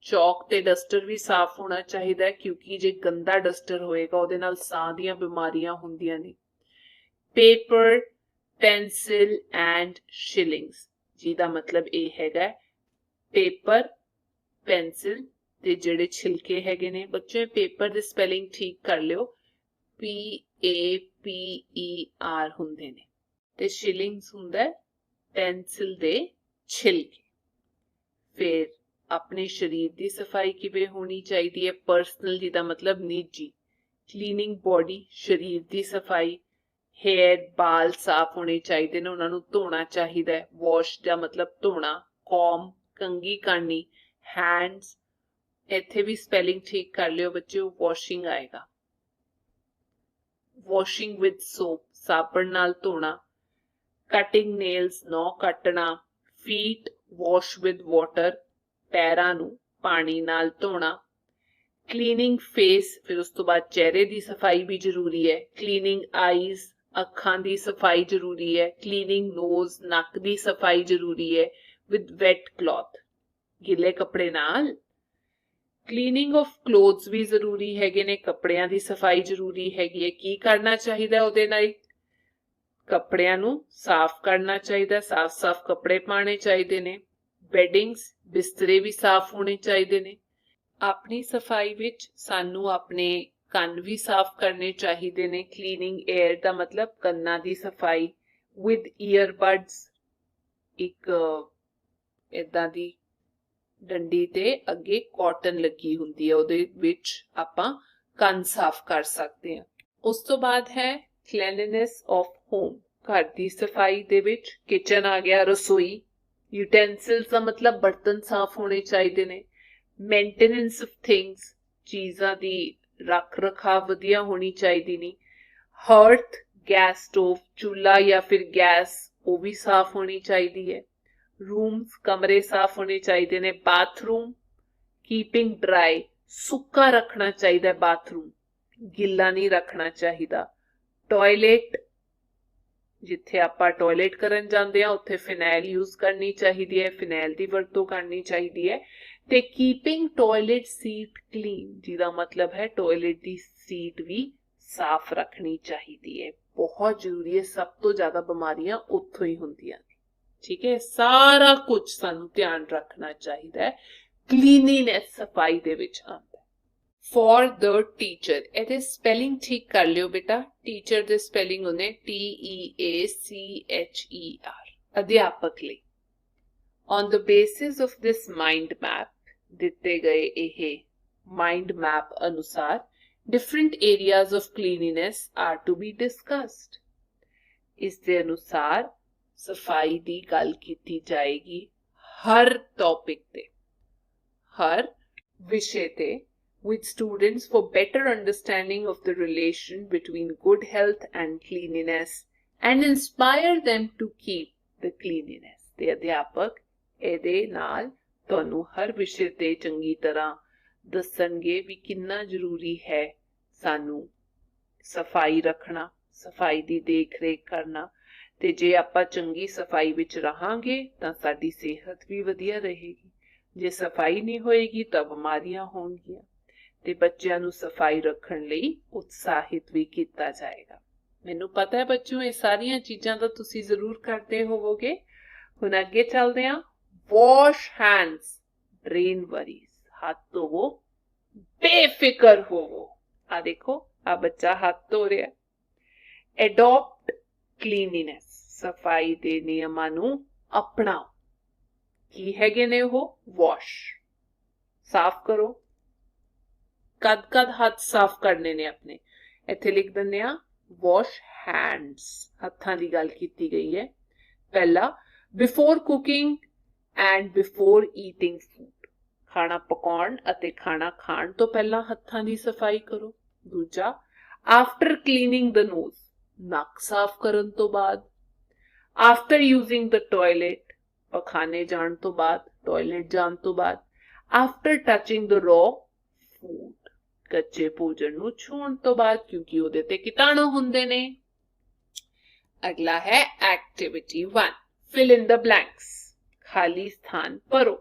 ਚੌਕ ਤੇ ਡਸਟਰ ਵੀ ਸਾਫ਼ ਹੋਣਾ ਚਾਹੀਦਾ ਹੈ, ਕਿਉਂਕਿ ਜੇ ਗੰਦਾ ਡਸਟਰ ਹੋਏਗਾ ਉਹਦੇ ਨਾਲ ਸਾਹ ਦੀਆਂ ਬਿਮਾਰੀਆਂ ਹੁੰਦੀਆਂ ਨੇ। ਪੇਪਰ, ਪੈਨਸਿਲ ਐਂਡ ਸ਼ਿਲਿੰਗਸ, ਜਿਹਦਾ ਮਤਲਬ ਇਹ ਹੈਗਾ ਪੇਪਰ, ਪੈਨਸਿਲ ਤੇ ਜਿਹੜੇ ਛਿਲਕੇ ਹੈਗੇ ਨੇ। ਬੱਚੇ ਪੇਪਰ ਦੀ ਸਪੈਲਿੰਗ ਠੀਕ ਕਰ ਲਿਓ, PAPER ਹੁੰਦੇ ਨੇ, ਤੇ ਸ਼ਿਲਿੰਗਸ ਹੁੰਦਾ ਪੈਨਸਿਲ ਦੇ ਛਿਲਕੇ। ਫਿਰ ਆਪਣੇ ਸਰੀਰ ਦੀ ਸਫਾਈ ਕਿਵੇਂ ਹੋਣੀ ਚਾਹੀਦੀ ਹੈ? ਪਰਸਨਲ, ਜਿਹਦਾ ਮਤਲਬ ਨਿੱਜੀ। ਕਲੀਨਿੰਗ ਬੋਡੀ, ਸਰੀਰ ਦੀ ਸਫਾਈ। ਹੇਅਰ, ਬਾਲ ਸਾਫ਼ ਹੋਣੇ ਚਾਹੀਦੇ ਨੇ, ਉਹਨਾਂ ਨੂੰ ਧੋਣਾ ਚਾਹੀਦਾ ਹੈ। ਵਾਸ਼ ਦਾ ਮਤਲਬ ਧੋਣਾ। ਕੌਮ, ਕੰਘੀ ਕਰਨੀ। ਹੈਂਡਸ, ਇੱਥੇ ਵੀ ਸਪੈਲਿੰਗ ਠੀਕ ਕਰ ਲਿਓ ਬੱਚਿਓ, washing ਆਏਗਾ। washing with soap, ਸਾਬਣ ਨਾਲ ਧੋਣਾ। cutting nails, ਨੌ ਕੱਟਣਾ। feet wash with water, ਪੈਰਾਂ ਨੂੰ ਪਾਣੀ ਨਾਲ ਧੋਣਾ। cleaning face, ਫਿਰ ਉਸ ਤੋਂ ਬਾਅਦ ਚਿਹਰੇ ਦੀ ਸਫਾਈ ਵੀ ਜ਼ਰੂਰੀ ਹੈ। cleaning eyes, ਅੱਖਾਂ ਦੀ ਸਫਾਈ ਜ਼ਰੂਰੀ ਹੈ। cleaning nose, ਨੱਕ ਦੀ ਸਫਾਈ ਜ਼ਰੂਰੀ ਹੈ। with wet cloth, ਗਿੱਲੇ ਕੱਪੜੇ ਨਾਲ। cleaning of clothes ਵੀ ਜ਼ਰੂਰੀ ਹੈਗੇ ਨੇ, ਕੱਪੜਿਆਂ ਦੀ ਸਫਾਈ ਜ਼ਰੂਰੀ ਹੈਗੀ ਹੈ। ਕੀ ਕਰਨਾ ਚਾਹੀਦਾ ਉਹਦੇ ਨਾਲ? ਕੱਪੜਿਆਂ ਨੂੰ ਸਾਫ਼ ਕਰਨਾ ਚਾਹੀਦਾ, ਸਾਫ਼-ਸਾਫ਼ ਕੱਪੜੇ ਪਾਣੇ ਚਾਹੀਦੇ ਨੇ। beddings, ਬਿਸਤਰੇ ਵੀ ਸਾਫ਼ ਹੋਣੇ ਚਾਹੀਦੇ ਨੇ। ਆਪਣੀ ਸਫਾਈ ਵਿੱਚ ਸਾਨੂੰ ਆਪਣੇ ਕੰਨ ਵੀ ਸਾਫ਼ ਕਰਨੇ ਚਾਹੀਦੇ ਨੇ। ਕਲੀਨਿੰਗ 에ਅਰ ਦਾ ਮਤਲਬ ਕੰਨਾਂ ਦੀ ਸਫਾਈ। ਵਿਦ ਈਅਰਬਡਸ, ਇੱਕ ਇਦਾਂ ਦੀ ਡੰਡੀ ਤੇ ਅੱਗੇ ਕਾਟਨ ਲੱਗੀ ਹੁੰਦੀ ਹੈ, ਉਹਦੇ ਵਿੱਚ ਆਪਾਂ ਕੰਨ ਸਾਫ਼ ਕਰ ਸਕਦੇ ਹਾਂ। ਉਸ ਤੋਂ ਬਾਅਦ ਹੈ ਕਲੀਨਲੀਨੈਸ ਆਫ ਹੋਮ, ਘਰ ਦੀ ਸਫਾਈ ਦੇ ਵਿੱਚ ਕਿਚਨ ਆ ਗਿਆ, ਰਸੋਈ। ਯੂਟੈਂਸਿਲਸ ਦਾ ਮਤਲਬ ਬਰਤਨ ਸਾਫ਼ ਹੋਣੇ ਚਾਹੀਦੇ ਨੇ। ਮੇਨਟੇਨੈਂਸ ਆਫ ਥਿੰਗਸ, ਚੀਜ਼ਾਂ ਦੀ ਰੱਖ ਰਖਾਵ ਵਧੀਆ ਹੋਣੀ ਚਾਹੀਦੀ ਨਹੀਂ। ਹਰਥ, ਗੈਸ ਸਟੋਵ, ਚੁੱਲ੍ਹਾ ਜਾਂ ਫਿਰ ਗੈਸ, ਉਹ ਵੀ ਸਾਫ਼ ਹੋਣੀ ਚਾਹੀਦੀ ਹੈ। ਰੂਮਸ, ਕਮਰੇ ਸਾਫ਼ ਹੋਣੇ ਚਾਹੀਦੇ ਨੇ। ਬਾਥਰੂਮ, ਕੀਪਿੰਗ ਡਰਾਈ, ਸੁੱਕਾ ਰੱਖਣਾ ਚਾਹੀਦਾ ਹੈ ਬਾਥਰੂਮ, ਗਿੱਲਾ ਨਹੀਂ ਰੱਖਣਾ ਚਾਹੀਦਾ। ਟਾਇਲਟ, ਜਿੱਥੇ ਆਪਾਂ ਟਾਇਲਟ ਕਰਨ ਜਾਂਦੇ ਆ ਉੱਥੇ ਫਿਨਾਇਲ ਯੂਜ਼ ਕਰਨੀ ਚਾਹੀਦੀ ਹੈ, ਫਿਨਾਇਲ ਦੀ ਵਰਤੋਂ ਕਰਨੀ ਚਾਹੀਦੀ ਹੈ। ਤੇ ਕੀਪਿੰਗ ਟਾਇਲਟ ਸੀਟ ਕਲੀਨ, ਜਿਹਦਾ ਮਤਲਬ ਹੈ ਟਾਇਲਟ ਦੀ ਸੀਟ ਵੀ ਸਾਫ਼ ਰੱਖਣੀ ਚਾਹੀਦੀ ਹੈ। ਬਹੁਤ ਜ਼ਰੂਰੀ ਹੈ, ਸਭ ਤੋਂ ਜ਼ਿਆਦਾ ਬਿਮਾਰੀਆਂ ਉੱਥੋਂ ਹੀ ਹੁੰਦੀਆਂ ਨੇ। ਠੀਕ ਹੈ, ਸਾਰਾ ਕੁਝ ਸਾਨੂੰ ਧਿਆਨ ਰੱਖਣਾ ਚਾਹੀਦਾ ਹੈ। ਕਲੀਨਲੀਨੈਸ ਸਫਾਈ ਦੇ ਵਿੱਚ ਆਉਂਦਾ। ਫॉर द ਟੀਚਰ, ਇਹਦੇ ਸਪੈਲਿੰਗ ਠੀਕ ਕਰ ਲਿਓ ਬੇਟਾ। ਟੀਚਰ ਦੇ ਸਪੈਲਿੰਗ ਹੁੰਦੇ TEACHER, ਅਧਿਆਪਕ ਲਈ। On the basis of this mind map, ਦਿੱਤੇ ਗਏ ਇਹ ਮਾਈਂਡ ਮੈਪ ਅਨੁਸਾਰ different areas of cleanliness are to be discussed. ਇਸ ਦੇ ਅਨੁਸਾਰ ਸਫਾਈ ਦੀ ਗੱਲ ਕੀਤੀ ਜਾਏਗੀ ਹਰ ਟੌਪਿਕ ਤੇ, ਹਰ ਵਿਸ਼ੇ ਤੇ, with students for better understanding of the relation between good health and cleanliness and inspire them to keep the cleanliness. ਤੇ ਅਧਿਆਪਕ ਇਹਦੇ ਨਾਲ ਤੁਹਾਨੂੰ ਹਰ ਵਿਸ਼ੇ ਤੇ ਚੰਗੀ ਤਰ੍ਹਾਂ ਦੱਸਣਗੇ ਵੀ ਕਿੰਨਾ ਜ਼ਰੂਰੀ ਹੈ ਸਾਨੂੰ ਸਫਾਈ ਰੱਖਣਾ, ਸਫਾਈ ਦੀ ਦੇਖ ਰੇਖ ਕਰਨਾ। ਤੇ ਜੇ ਆਪਾਂ ਚੰਗੀ ਸਫਾਈ ਵਿੱਚ ਰਹਾਂਗੇ ਤਾਂ ਸਾਡੀ ਸਿਹਤ ਵੀ ਵਧੀਆ ਰਹੇਗੀ। ਜੇ ਸਫਾਈ ਨਹੀਂ ਹੋਏਗੀ ਤਾਂ ਬਿਮਾਰੀਆਂ ਹੋਣਗੀਆਂ। ਤੇ ਬੱਚਿਆਂ ਨੂੰ ਸਫਾਈ ਰੱਖਣ ਲਈ ਉਤਸ਼ਾਹਿਤ ਵੀ ਕੀਤਾ ਜਾਏਗਾ। ਮੈਨੂੰ ਪਤਾ ਹੈ ਬੱਚਿਓ ਇਹ ਸਾਰੀਆਂ ਚੀਜ਼ਾਂ ਤਾਂ ਤੁਸੀਂ ਜ਼ਰੂਰ ਕਰਦੇ ਹੋਵੋਗੇ। ਹੁਣ ਅੱਗੇ ਚੱਲਦੇ ਹਾਂ। ਵਾਸ਼ ਹੈਂਡਸ, ਡਰੇਨ ਵਰੀਜ਼, ਹੱਥ ਧੋਵੋ, ਬੇਫਿਕਰ ਹੋਵੋ। ਆ ਦੇਖੋ, ਆ ਬੱਚਾ ਹੱਥ ਧੋ ਰਿਹਾ। ਅਡਾਪਟ ਕਲੀਨਲੀਨੈਸ, ਸਫਾਈ ਦੇ ਨਿਯਮਾਂ ਨੂੰ ਅਪਣਾਓ। ਕੀ ਹੈਗੇ ਨੇ ਉਹ? ਵਾਸ਼, ਸਾਫ਼ ਕਰੋ। ਕਦ ਹੱਥ ਸਾਫ਼ ਕਰਨੇ ਨੇ ਆਪਣੇ? ਇੱਥੇ ਲਿਖ ਦਿੰਦੇ ਆ ਵਾਸ਼ ਹੈਂਡਸ, ਹੱਥਾਂ ਦੀ ਗੱਲ ਕੀਤੀ ਗਈ ਹੈ। ਪਹਿਲਾ, before cooking and before eating food, ਖਾਣਾ ਪਕਾਉਣ ਅਤੇ ਖਾਣਾ ਖਾਣ ਤੋਂ ਪਹਿਲਾਂ ਹੱਥਾਂ ਦੀ ਸਫਾਈ ਕਰੋ। ਦੂਜਾ, ਆਫਟਰ ਕਲੀਨਿੰਗ ਦ ਨੋਜ਼, ਨੱਕ ਸਾਫ਼ ਕਰਨ ਤੋਂ ਬਾਅਦ। ਆਫਟਰ ਯੂਜ਼ਿੰਗ ਦ ਟਾਇਲਟ, ਪਖਾਨੇ ਜਾਣ ਤੋਂ ਬਾਅਦ, ਟਾਇਲਟ ਜਾਣ ਤੋਂ ਬਾਅਦ। ਆਫਟਰ ਟੱਚਿੰਗ ਦ ਰॉ ਫੂਡ, ਕੱਚੇ ਭੋਜਨ ਨੂੰ ਛੂਹਣ ਤੋਂ ਬਾਅਦ, ਕਿਉਂਕਿ ਉਹਦੇ ਤੇ ਕੀਟਾਣੂ ਹੁੰਦੇ ਨੇ। ਅਗਲਾ ਹੈ ਐਕਟੀਵਿਟੀ 1, ਫਿਲ ਇਨ ਦ ਬਲੈਂਕਸ, ਖਾਲੀ ਸਥਾਨ ਭਰੋ।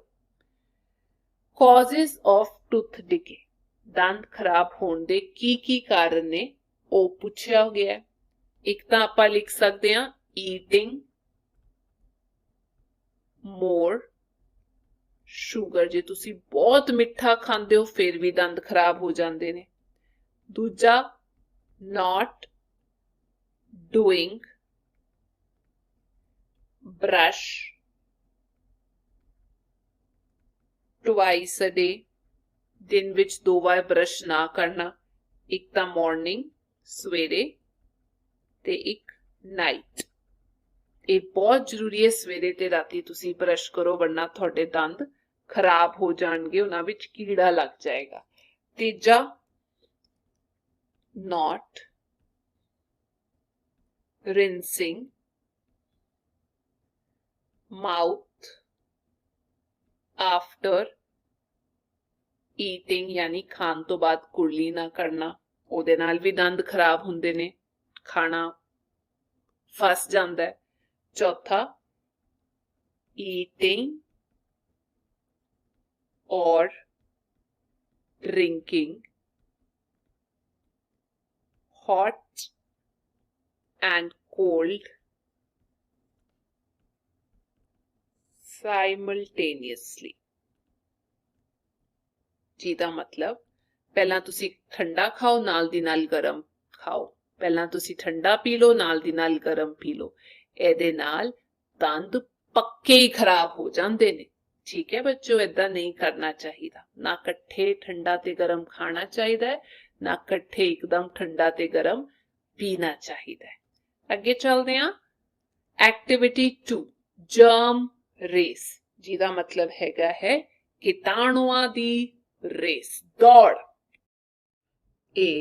ਕਾਜ਼ਸ ਆਫ ਟੂਥ ਡਿਕੇ, ਦੰਦ ਖਰਾਬ ਹੋਣ ਦੇ ਕੀ ਕਾਰਨ ਨੇ ਉਹ ਪੁੱਛਿਆ ਗਿਆ। ਇੱਕ ਤਾਂ ਆਪਾਂ ਲਿਖ ਸਕਦੇ ਹਾਂ ਈਟਿੰਗ ਮੋਰ ਸ਼ੂਗਰ, ਜੇ ਤੁਸੀਂ ਬਹੁਤ ਮਿੱਠਾ ਖਾਂਦੇ ਹੋ ਫਿਰ ਵੀ ਦੰਦ ਖਰਾਬ ਹੋ ਜਾਂਦੇ ਨੇ। ਦੂਜਾ, not doing brush twice a day, ਦਿਨ ਵਿੱਚ 2 ਵਾਰ ਬਰਸ਼ ਨਾ ਕਰਨਾ। ਇੱਕ ਤਾਂ ਮਾਰਨਿੰਗ ਸਵੇਰੇ ਤੇ ਇੱਕ ਨਾਈਟ। ਇਹ ਬਹੁਤ ਜ਼ਰੂਰੀ ਹੈ, ਸਵੇਰੇ ਤੇ ਰਾਤੀ ਤੁਸੀਂ ਬਰਸ਼ ਕਰੋ, ਵਰਨਾ ਤੁਹਾਡੇ ਦੰਦ ਖਰਾਬ ਹੋ ਜਾਣਗੇ, ਉਹਨਾਂ ਵਿੱਚ ਕੀੜਾ ਲੱਗ ਜਾਏਗਾ। ਤੀਜਾ, not rinsing mouth after eating, यानी खान तो बाद कुरली ना करना, ਉਹਦੇ ਨਾਲ ਵੀ ਦੰਦ ਖਰਾਬ ਹੁੰਦੇ ਨੇ, ਖਾਣਾ ਫਸ ਜਾਂਦਾ ਹੈ। ਚੌਥਾ, eating or drinking hot and cold simultaneously। ਜਿਹਦਾ ਮਤਲਬ ਪਹਿਲਾਂ ਤੁਸੀਂ ਠੰਡਾ ਖਾਓ, ਨਾਲ ਦੀ ਨਾਲ ਗਰਮ ਖਾਓ, ਪਹਿਲਾਂ ਤੁਸੀਂ ਠੰਡਾ ਪੀ ਲਓ, ਨਾਲ ਦੀ ਨਾਲ ਗਰਮ ਪੀ ਲਓ। ਇਹਦੇ ਨਾਲ ਦੰਦ ਪੱਕੇ ਹੀ ਖਰਾਬ ਹੋ ਜਾਂਦੇ ਨੇ। ਠੀਕ ਹੈ ਬੱਚੋ, ਏਦਾਂ ਨਹੀਂ ਕਰਨਾ ਚਾਹੀਦਾ। ਨਾ ਇਕੱਠੇ ਠੰਡਾ ਤੇ ਗਰਮ ਖਾਣਾ ਚਾਹੀਦਾ ਹੈ, ਨਾ ਇਕੱਠੇ ਇੱਕਦਮ ਠੰਡਾ ਤੇ ਗਰਮ ਪੀਣਾ ਚਾਹੀਦਾ ਹੈ। ਅੱਗੇ ਚੱਲਦੇ ਹਾਂ। ਐਕਟੀਵਿਟੀ 2, ਜਰਮ ਰੇਸ, ਜਿਹਦਾ ਮਤਲਬ ਹੈਗਾ ਹੈ ਕੀਟਾਣੂਆਂ ਦੀ ਰੇਸ, ਦੌੜ। A,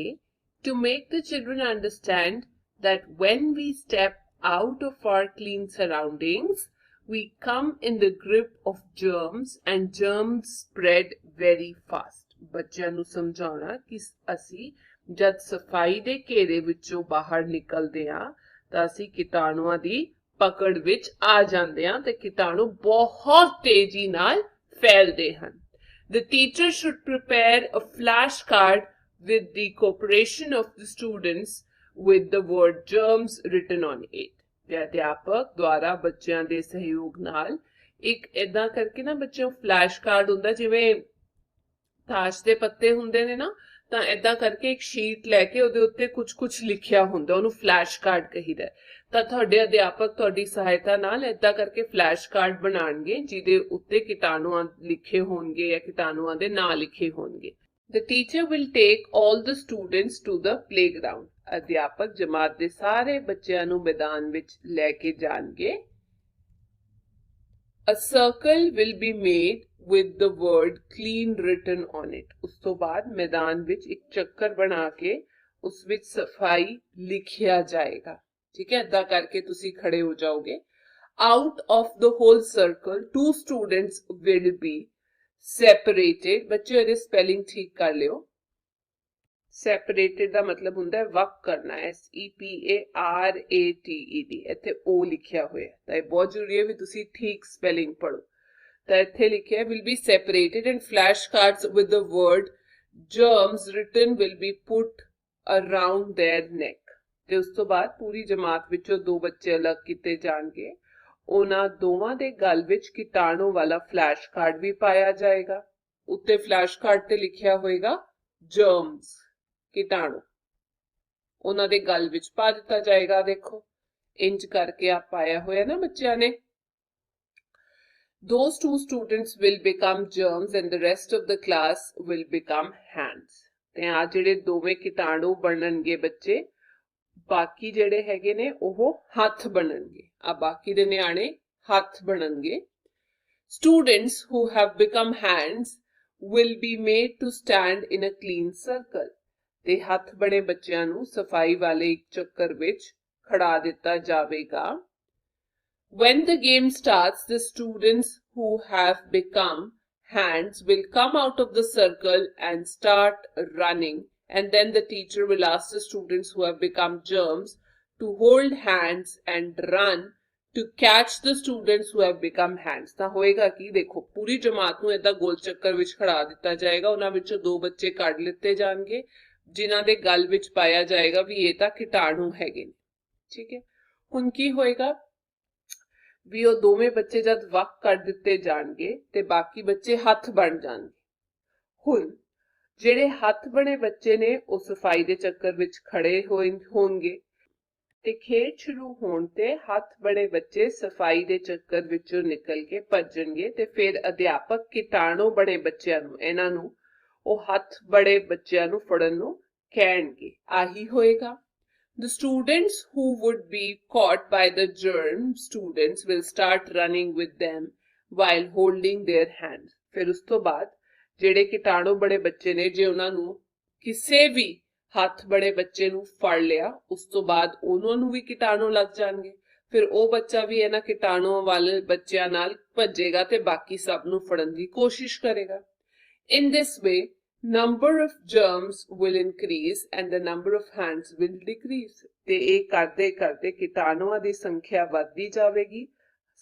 to make the children understand that when we step out of our clean surroundings, we come in the grip of germs and germs spread very fast। ਬੱਚਿਆਂ ਨੂੰ ਸਮਝਾਉਣਾ ਕਿ ਅਸੀਂ ਜਦ ਸਫਾਈ ਦੇ ਘੇਰੇ ਵਿੱਚੋਂ ਬਾਹਰ ਨਿਕਲਦੇ ਹਾਂ ਤਾਂ ਅਸੀਂ ਕੀਟਾਣੂਆਂ ਦੀ ਪਕੜ ਵਿੱਚ ਆ ਜਾਂਦੇ ਹਾਂ ਤੇ ਕੀਟਾਣੂ ਬਹੁਤ ਤੇਜ਼ੀ ਨਾਲ ਫੈਲਦੇ ਹਨ। The teacher should prepare a flashcard with the cooperation of the students with the word germs written on it। ਤੇ ਅਧਿਆਪਕ ਦੁਆਰਾ ਬੱਚਿਆਂ ਦੇ ਸਹਿਯੋਗ ਨਾਲ ਇੱਕ ਏਦਾਂ ਕਰਕੇ ਨਾ ਬੱਚਿਆਂ ਨੂੰ ਫਲੈਸ਼ ਕਾਰਡ ਹੁੰਦਾ, ਜਿਵੇਂ ਤਾਸ਼ ਦੇ ਪੱਤੇ ਹੁੰਦੇ ਨੇ ਨਾ, ਤਾਂ ਏਦਾਂ ਕਰਕੇ ਇੱਕ ਸ਼ੀਟ ਲੈ ਕੇ ਉਹਦੇ ਉੱਤੇ ਕੁਝ ਲਿਖਿਆ ਹੁੰਦਾ, ਉਹਨੂੰ ਫਲੈਸ਼ ਕਾਰਡ ਕਹੀਦਾ। ਤਾਂ ਤੁਹਾਡੇ ਅਧਿਆਪਕ ਤੁਹਾਡੀ ਸਹਾਇਤਾ ਨਾਲ ਏਦਾਂ ਕਰਕੇ ਫਲੈਸ਼ ਕਾਰਡ ਬਣਾਉਣਗੇ ਜਿਹਦੇ ਉੱਤੇ ਕੀਟਾਣੂਆਂ ਲਿਖੇ ਹੋਣਗੇ ਜਾਂ ਕੀਟਾਣੂਆਂ ਦੇ ਨਾਂ ਲਿਖੇ ਹੋਣਗੇ। The teacher will take all the students to the playground। ਅਧਿਆਪਕ ਜਮਾਤ ਦੇ ਸਾਰੇ ਬੱਚਿਆਂ ਨੂੰ ਮੈਦਾਨ ਵਿੱਚ ਲੈ ਕੇ ਜਾਣਗੇ। A circle will be made with the word clean written on it। ਉਸ ਤੋਂ ਬਾਅਦ ਮੈਦਾਨ ਵਿੱਚ ਇੱਕ ਚੱਕਰ ਬਣਾ ਕੇ ਉਸ ਵਿੱਚ ਸਫਾਈ ਲਿਖਿਆ ਜਾਏਗਾ। ਠੀਕ ਹੈ, ਏਦਾਂ ਕਰਕੇ ਤੁਸੀਂ ਖੜੇ ਹੋ ਜਾਓਗੇ। Out of the whole circle, 2 students will be separated। ਬੱਚਿਓ ਇਹਦੇ ਸਪੈਲਿੰਗ ਠੀਕ ਕਰ ਲਿਓ। ਸੈਪਰੇਟਡ ਦਾ ਮਤਲਬ ਹੁੰਦਾ ਹੈ ਵੱਖ ਕਰਨਾ, SEPARATED। ਇੱਥੇ O ਲਿਖਿਆ ਹੋਇਆ ਤਾਂ ਇਹ ਬਹੁਤ ਜ਼ਰੂਰੀ ਹੈ ਵੀ ਤੁਸੀਂ ਠੀਕ ਸਪੈਲਿੰਗ ਪੜੋ। ਤਾਂ ਇੱਥੇ ਲਿਖਿਆ will be separated and flashcards with the word germs written will be put around their neck। ਤੇ ਉਸ ਤੋਂ ਬਾਅਦ ਪੂਰੀ ਜਮਾਤ ਵਿੱਚੋਂ 2 ਬੱਚੇ ਅਲੱਗ ਕੀਤੇ ਜਾਣਗੇ। ਉਹਨਾਂ ਦੋਵਾਂ ਦੇ ਗਲ ਵਿੱਚ ਕੀਟਾਣੂ ਵਾਲਾ ਫਲੈਸ਼ ਕਾਰਡ ਵੀ ਪਾਇਆ ਜਾਏਗਾ। ਉੱਤੇ ਫਲੈਸ਼ ਕਾਰਡ ਤੇ ਲਿਖਿਆ ਹੋਏਗਾ ਜਰਮਸ, ਕੀਟਾਣੂ, ਉਹਨਾਂ ਦੇ ਗਲ ਵਿੱਚ ਪਾ ਦਿੱਤਾ ਜਾਏਗਾ। ਦੇਖੋ ਇੰਜ ਕਰਕੇ ਆ ਪਾਇਆ ਹੋਇਆ ਨਾ ਬੱਚਿਆਂ ਨੇ। Those 2 students will become germs and the rest of the class will become hands। ਤੇ ਆ ਜਿਹੜੇ ਦੋਵੇਂ ਕੀਟਾਣੂ ਬਣਨਗੇ ਬੱਚੇ, ਬਾਕੀ ਜਿਹੜੇ ਹੈਗੇ ਨੇ ਉਹ ਹੱਥ ਬਣਨਗੇ। ਆ ਬਾਕੀ ਦੇ ਨਿਆਣੇ ਹੱਥ ਬਣਨਗੇ। Students who have become hands will be made to stand in a clean circle। ਤੇ ਹੱਥ ਬਣੇ ਬੱਚਿਆਂ ਨੂੰ ਸਫਾਈ ਵਾਲੇ ਇੱਕ ਚੱਕਰ ਵਿੱਚ ਖੜਾ ਦਿੱਤਾ ਜਾਵੇਗਾ। When the game starts, the students who have become hands will come out of the circle and start running, and then the teacher will ask the students who have become germs to hold hands and run to catch the students who have become hands। ਤਾਂ ਹੋਏਗਾ ਕਿ ਦੇਖੋ ਪੂਰੀ ਜਮਾਤ ਨੂੰ ਏਦਾਂ ਗੋਲ ਚੱਕਰ ਵਿੱਚ ਖੜਾ ਦਿੱਤਾ ਜਾਏਗਾ। ਉਹਨਾਂ ਵਿੱਚੋਂ 2 ਬੱਚੇ ਕੱਢ ਲਿੱਤੇ ਜਾਣਗੇ ਜਿਨ੍ਹਾਂ ਦੇ ਗਲ ਵਿੱਚ ਪਾਇਆ ਜਾਏਗਾ ਵੀ ਇਹ ਤਾਂ ਕੀਟਾਣੂ ਹੈਗੇ ਨੇ। ਠੀਕ ਹੈ, ਹੁਣ ਕੀ ਹੋਏਗਾ ਵੀ ਉਹ ਦੋਵੇਂ ਬੱਚੇ ਜਦ ਵੱਖ ਕਰ ਦਿੱਤੇ ਜਾਣਗੇ ਤੇ ਬਾਕੀ ਬੱਚੇ ਹੱਥ ਬਣ ਜਾਣਗੇ। ਹੁਣ ਜਿਹੜੇ ਹੱਥ ਬਣੇ ਬੱਚੇ ਨੇ ਉਹ ਸਫਾਈ ਦੇ ਚੱਕਰ ਵਿੱਚ ਖੜੇ ਹੋਣਗੇ ਤੇ ਖੇਡ ਸ਼ੁਰੂ ਹੋਣ ਤੇ ਹੱਥ ਬਣੇ ਬੱਚੇ ਸਫਾਈ ਦੇ ਚੱਕਰ ਵਿੱਚੋਂ ਨਿਕਲ ਕੇ ਭੱਜਣਗੇ ਤੇ ਫਿਰ ਅਧਿਆਪਕ ਕੀਟਾਣੂ ਬਣੇ ਬੱਚਿਆਂ ਨੂੰ, ਇਹਨਾਂ ਨੂੰ ਉਹ ਹੱਥ ਬੜੇ ਬੱਚਿਆਂ ਨੂੰ ਫੜਨ ਨੂੰ ਕਹਿਣਗੇ। ਆਹੀ ਹੋਏਗਾ। The students who would be caught by the germ students will start running with them while holding their hands। ਫਿਰ ਉਸ ਤੋਂ ਬਾਅਦ ਜਿਹੜੇ ਕੀਟਾਣੂ ਬੜੇ ਬੱਚੇ ਨੇ, ਜੇ ਉਹਨਾਂ ਨੂੰ ਕਿਸੇ ਵੀ ਹੱਥ ਬੜੇ ਬੱਚੇ ਨੂੰ ਫੜ ਲਿਆ, ਉਸ ਤੋਂ ਬਾਅਦ ਉਹਨਾਂ ਨੂੰ ਵੀ ਕੀਟਾਣੂ ਲੱਗ ਜਾਣਗੇ। ਫਿਰ ਉਹ ਬੱਚਾ ਵੀ ਇਹਨਾਂ ਕੀਟਾਣੂਆਂ ਵਾਲੇ ਬੱਚਿਆਂ ਨਾਲ ਭੱਜੇਗਾ ਤੇ ਬਾਕੀ ਸਭ ਨੂੰ ਫੜਨ ਦੀ ਕੋਸ਼ਿਸ਼ ਕਰੇਗਾ। In this way, number of germs will increase and the number of hands will decrease। ਤੇ ਇਹ ਕਰਦੇ ਕਰਦੇ ਕੀਟਾਣੂਆਂ ਦੀ ਸੰਖਿਆ ਵੱਧਦੀ ਜਾਵੇਗੀ,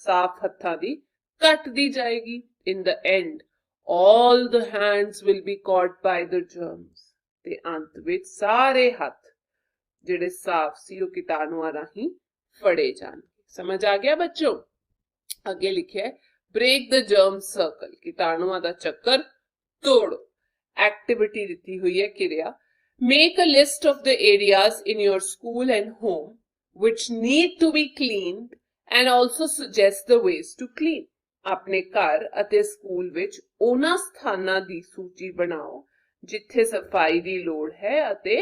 ਸਾਫ਼ ਹੱਥਾਂ ਦੀ ਘਟਦੀ ਜਾਏਗੀ। In the end, all the hands will be caught by the germs। ਤੇ ਅੰਤ ਵਿੱਚ ਸਾਰੇ ਹੱਥ ਜਿਹੜੇ ਸਾਫ਼ ਸੀ ਉਹ ਕੀਟਾਣੂਆਂ ਰਾਹੀਂ ਫੜੇ ਜਾਣਗੇ। ਸਮਝ ਆ ਗਿਆ ਬੱਚੋ? ਅੱਗੇ ਲਿਖਿਆ ਹੈ break the germ circle, ਕੀਟਾਣੂਆਂ ਦਾ ਚੱਕਰ ਤੋੜੋ। ਐਕਟੀਵਿਟੀ ਦਿੱਤੀ ਹੋਈ ਹੈ ਕਿਰਿਆ। Make a list of the areas in your school and home which need to be cleaned and also suggest the ways to clean। ਆਪਣੇ ਘਰ ਅਤੇ ਸਕੂਲ ਵਿੱਚ ਉਹਨਾਂ ਸਥਾਨਾਂ ਦੀ ਸੂਚੀ ਬਣਾਓ ਜਿੱਥੇ ਸਫਾਈ ਦੀ ਲੋੜ ਹੈ ਅਤੇ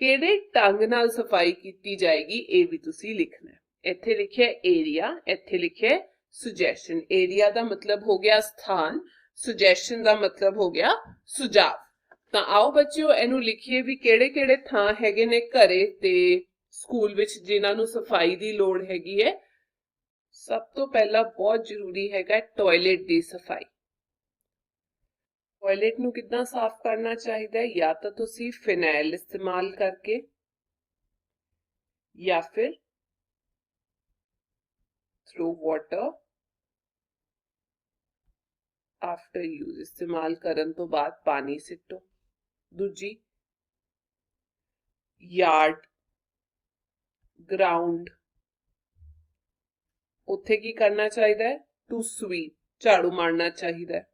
ਕਿਹੜੇ ਢੰਗ ਨਾਲ ਸਫਾਈ ਕੀਤੀ ਜਾਏਗੀ ਇਹ ਵੀ ਤੁਸੀਂ ਲਿਖਣਾ ਹੈ। ਇੱਥੇ ਲਿਖਿਆ ਏਰੀਆ, ਇੱਥੇ ਲਿਖਿਆ ਸੁਜੈਸ਼ਨ। ਏਰੀਆ ਦਾ ਮਤਲਬ ਹੋ ਗਿਆ ਸਥਾਨ, ਸੁਜੈਸ਼ਨ ਦਾ ਮਤਲਬ ਹੋ ਗਿਆ ਸੁਝਾਅ। ਤਾਂ ਆਓ ਬੱਚਿਓ ਇਹਨੂੰ ਲਿਖੀਏ ਵੀ ਕਿਹੜੇ ਕਿਹੜੇ ਥਾਂ ਹੈਗੇ ਨੇ ਘਰੇ ਤੇ ਸਕੂਲ ਵਿੱਚ ਜਿਨ੍ਹਾਂ ਨੂੰ ਸਫਾਈ ਦੀ ਲੋੜ ਹੈਗੀ ਹੈ। ਸਭ ਤੋਂ ਪਹਿਲਾਂ ਬਹੁਤ ਜ਼ਰੂਰੀ ਹੈਗਾ ਟਾਇਲਟ ਦੀ ਸਫਾਈ। ਟਾਇਲਟ ਨੂੰ ਕਿੱਦਾਂ ਸਾਫ਼ ਕਰਨਾ ਚਾਹੀਦਾ ਹੈ? ਜਾਂ ਤਾਂ ਤੁਸੀਂ ਫਿਨਾਇਲ ਇਸਤੇਮਾਲ ਕਰਕੇ ਜਾਂ ਫਿਰ ਥਰੂ ਵਾਟਰ ਆਫਟਰ ਯੂਜ਼, ਇਸਤੇਮਾਲ ਕਰਨ ਤੋਂ ਬਾਅਦ ਪਾਣੀ ਸਿੱਟੋ। ਦੂਜੀ ਯਾਰਡ, ਗਰਾਊਂਡ, ਉੱਥੇ ਕੀ ਕਰਨਾ ਚਾਹੀਦਾ ਹੈ? ਟੂ ਸਵੀਪ, ਝਾੜੂ ਮਾਰਨਾ ਚਾਹੀਦਾ ਹੈ।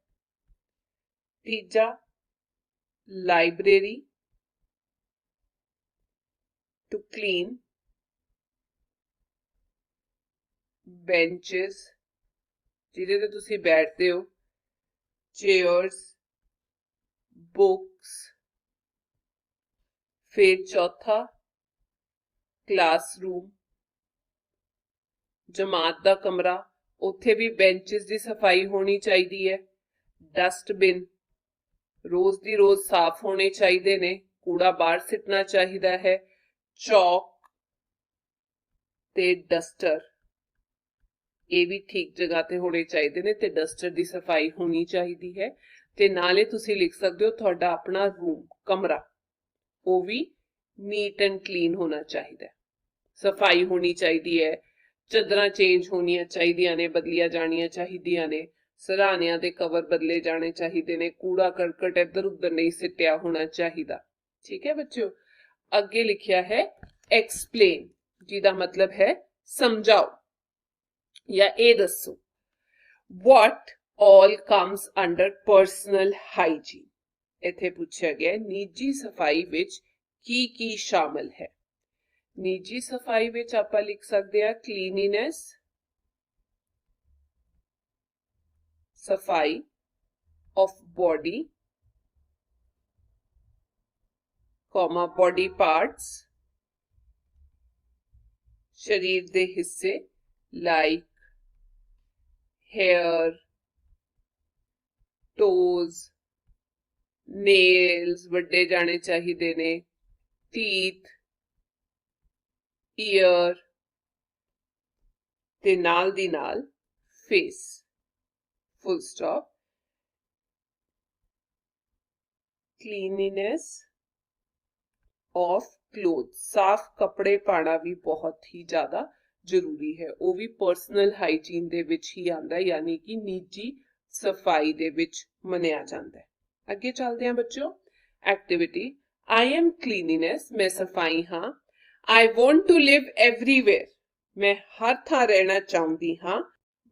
ਤੀਜਾ ਲਾਇਬ੍ਰੇਰੀ, ਟੂ ਕਲੀਨ। ਬੈਂਚਸ, ਜਿਹਦੇ ਤੇ ਤੁਸੀਂ ਬੈਠਦੇ ਹੋ। Chairs, books. ਫਿਰ ਚੌਥਾ ਕਲਾਸਰੂਮ, ਜਮਾਤ ਦਾ ਕਮਰਾ, ਉੱਥੇ ਵੀ ਬੈਂਚਸ ਦੀ ਸਫਾਈ ਹੋਣੀ ਚਾਹੀਦੀ ਹੈ। ਡਸਟਬਿਨ ਰੋਜ਼ ਦੀ ਰੋਜ਼ ਸਾਫ਼ ਹੋਣੇ ਚਾਹੀਦੇ ਨੇ, ਕੂੜਾ ਬਾਹਰ ਸਿੱਟਣਾ ਚਾਹੀਦਾ ਹੈ। ਚੌਕ ਤੇ ਡਸਟਰ, ਇਹ ਵੀ ਠੀਕ ਜਗ੍ਹਾ ਤੇ ਹੋਣੇ ਚਾਹੀਦੇ ਨੇ ਤੇ ਡਸਟਰ ਦੀ ਸਫਾਈ ਹੋਣੀ ਚਾਹੀਦੀ ਹੈ। ਤੇ ਨਾਲੇ ਤੁਸੀਂ ਲਿਖ ਸਕਦੇ ਹੋ ਤੁਹਾਡਾ ਆਪਣਾ ਰੂਮ, ਕਮਰਾ, ਉਹ ਵੀ ਨੀਟ ਐਂਡ ਕਲੀਨ ਹੋਣਾ ਚਾਹੀਦਾ ਹੈ, ਸਫਾਈ ਹੋਣੀ ਚਾਹੀਦੀ ਹੈ। ਚਾਦਰਾਂ ਚੇਂਜ ਹੋਣੀਆਂ ਚਾਹੀਦੀਆਂ ਨੇ, ਬਦਲੀਆਂ ਜਾਣੀਆਂ ਚਾਹੀਦੀਆਂ ਨੇ। ਸਰਾਣਿਆਂ ਦੇ ਕਵਰ ਬਦਲੇ ਜਾਣੇ ਚਾਹੀਦੇ ਨੇ। ਕੂੜਾ ਕਰਕਟ ਇੱਧਰ ਉੱਧਰ ਨਹੀਂ ਸਿੱਟਿਆ ਹੋਣਾ ਚਾਹੀਦਾ। ਠੀਕ ਹੈ ਬੱਚਿਓ? ਅੱਗੇ ਲਿਖਿਆ ਹੈ ਐਕਸਪਲੇਨ, ਜਿਹਦਾ ਮਤਲਬ ਹੈ ਸਮਝਾਓ ਜਾਂ ਇਹ ਦੱਸੋ। What all comes under personal hygiene? ਇੱਥੇ ਪੁੱਛਿਆ ਗਿਆ ਨਿੱਜੀ ਸਫਾਈ ਵਿੱਚ ਕੀ ਕੀ ਸ਼ਾਮਲ ਹੈ। ਨਿੱਜੀ ਸਫਾਈ ਵਿੱਚ ਆਪਾਂ ਲਿਖ ਸਕਦੇ ਹਾਂ ਕਲੀਨਿਨੈਸ, ਸਫਾਈ of body, body parts, शरीर दे हिस्से like hair, toes, nails ਵੱਡੇ ਜਾਣੇ ਚਾਹੀਦੇ ਨੇ। teeth, ear ਤੇ ਨਾਲ ਦੀ ਨਾਲ face, full stop। cleanliness of clothes, ਸਾਫ਼ ਕੱਪੜੇ ਪਾਣਾ ਵੀ ਬਹੁਤ ਹੀ ਜ਼ਿਆਦਾ ਜ਼ਰੂਰੀ ਹੈ। ਉਹ ਵੀ ਪਰਸਨਲ ਹਾਈਜੀਨ ਦੇ ਵਿੱਚ ਹੀ ਆਉਂਦਾ, ਯਾਨੀ ਕਿ ਨਿੱਜੀ ਸਫਾਈ ਦੇ ਵਿੱਚ ਮੰਨਿਆ ਜਾਂਦਾ ਹੈ। ਅੱਗੇ ਚੱਲਦੇ ਹਾਂ ਬੱਚਿਓ। ਐਕਟੀਵਿਟੀ I am cleanliness, ਮੈਂ ਸਫਾਈ ਹਾਂ। I want to live everywhere, ਮੈਂ ਹਰ ਥਾਂ ਰਹਿਣਾ ਚਾਹੁੰਦੀ ਹਾਂ।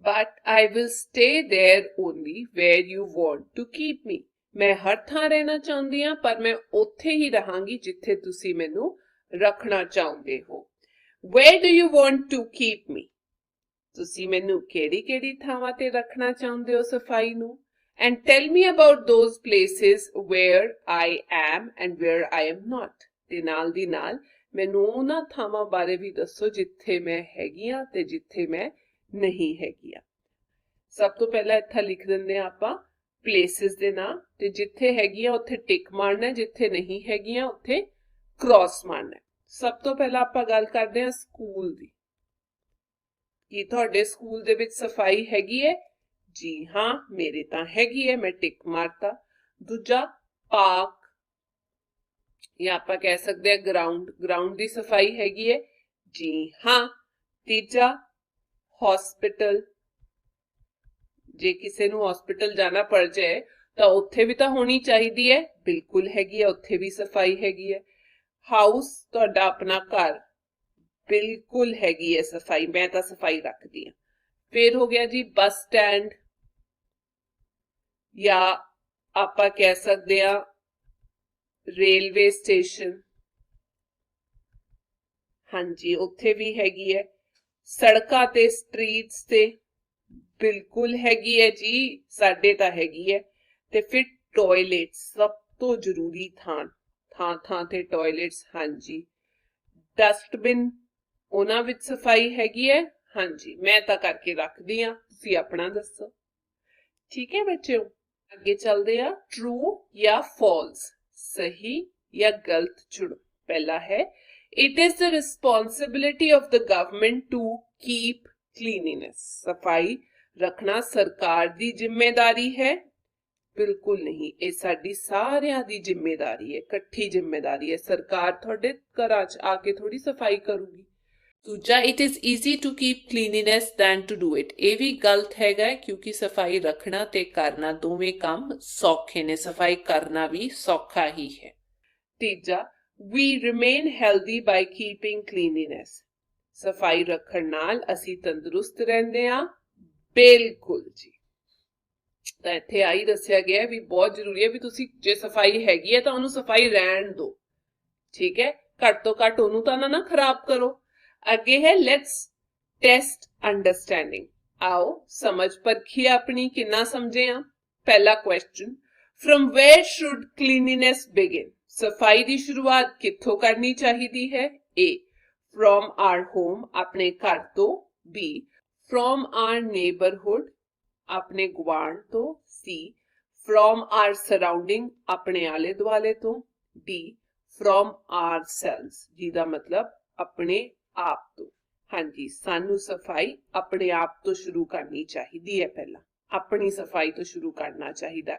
But I will stay there only where you want to keep me, ਮੈਂ ਹਰ ਥਾਂ ਰਹਿਣਾ ਚਾਹੁੰਦੀ ਹਾਂ ਪਰ ਮੈਂ ਉੱਥੇ ਹੀ ਰਹਾਂਗੀ ਜਿੱਥੇ ਤੁਸੀਂ ਮੈਨੂੰ ਰੱਖਣਾ ਚਾਹੁੰਦੇ ਹੋ। Where do you want to keep me? ਤੁਸੀਂ ਮੈਨੂੰ ਕਿਹੜੀ ਥਾਵਾਂ ਤੇ ਰੱਖਣਾ ਚਾਹੁੰਦੇ ਹੋ ਸਫਾਈ ਨੂੰ। And tell me about those places where I am and where I am not। ਤੇ ਨਾਲ ਦੀ ਨਾਲ ਮੈਨੂੰ ਉਹਨਾਂ ਥਾਵਾਂ ਬਾਰੇ ਵੀ ਦੱਸੋ ਜਿੱਥੇ ਮੈਂ ਹੈਗੀ ਹਾਂ ਤੇ ਜਿੱਥੇ ਮੈਂ ਨਹੀਂ ਹੈਗੀ ਹਾਂ। ਸਭ ਤੋਂ ਪਹਿਲਾਂ ਇੱਥੇ ਲਿਖ ਦਿੰਦੇ ਹਾਂ ਆਪਾਂ प्लेसिस दे नाम ते जिथे हैगियां उत्थे टिक मारना है, जिथे नहीं हैगियां उत्थे क्रॉस मारना है। सब तो पहला आपां गल करदे हां स्कूल दी। की तुहाडे स्कूल दे विच सफाई हैगी है? जी हाँ, मेरे तां हैगी है, मैं टिक मारता। दूजा पार्क या आपां कह सकदे हां ग्राउंड, ग्राउंड दी सफाई हैगी है? जी हाँ। तीजा हॉस्पिटल, जे किसी नूं हॉस्पिटल जाना पड़ जाए तो उत्थे भी तो होनी चाहिदी है, बिल्कुल हैगी है, उत्थे भी सफाई हैगी है। हाउस तुहाडा अपना घर, बिल्कुल हैगी है सफाई, मैं तो सफाई रखदी हां। फिर हो गया जी बस स्टैंड, या आपां कह सकदे हां रेलवे स्टेशन, हाँ जी उत्थे भी हैगी है। सड़कां ते स्ट्रीट्स ते बिल्कुल हैगी है जी, साडे तां हैगी है। ते फिर टॉयलेट, सब तो जरूरी थां थां ते टॉयलेट्स, हाँ जी। डस्टबिन, उन्हां विच सफाई हैगी है? हाँ जी, मैं तां करके रखदी हां, तुसीं अपना दसो। ठीक है बच्चों, आगे चलदे आ। ट्रू या फॉल्स, सही या गलत चुनो। पहला है it is the responsibility of the government to keep cleanliness, सफाई रखना सरकार दी जिम्मेदारी है? बिल्कुल नहीं, ये साडी सारियां दी जिम्मेदारी है, इकट्ठी जिम्मेदारी है। सरकार तुहाडे घरां च आके थोड़ी सफाई करूगी। दूजा it is easy to keep cleanliness than to do it, ये भी गलत हैगा क्योंकि सफाई रखना ते करना दोवें काम सौखे ने, सफाई करना भी सौखा ही है। तीजा we remain healthy by keeping cleanliness, सफाई रखण नाल असी तंदुरुस्त रहंदे हां? बिल्कुल जी। ਤਾਂ ਇੱਥੇ ਆਈ ਦੱਸਿਆ ਗਿਆ ਵੀ ਬਹੁਤ ਜ਼ਰੂਰੀ ਹੈ ਵੀ ਤੁਸੀਂ ਜੇ ਸਫਾਈ ਹੈਗੀ ਹੈ ਤਾਂ ਉਹਨੂੰ ਸਫਾਈ ਰਹਿਣ ਦਿਓ, ਠੀਕ ਹੈ, ਘੱਟ ਤੋਂ ਘੱਟ ਉਹਨੂੰ ਤਾਂ ਨਾ ਖਰਾਬ ਕਰੋ। ਅੱਗੇ ਹੈ ਲੈਟਸ ਟੈਸਟ ਅੰਡਰਸਟੈਂਡਿੰਗ, आओ समझ परखिए अपनी, किन्ना समझे आ। पहला question, from where should cleanliness begin, सफाई की शुरुआत कित्थों करनी चाहिए है? ए फ्रॉम आवर होम, अपने घर तो। बी फ्रॉम आवर नेबरहुड, अपने गुआढ़ तो। सी फ्रॉम आवर सराउंडिंग, अपने आले दुआले तो। डी फ्रॉम आवर सेल्स, जिहदा मतलब अपने आप तो। हाँ जी, सानू सफाई अपने आप तो शुरू करनी चाहिए है, पहला अपनी सफाई तो शुरू करना चाहिए।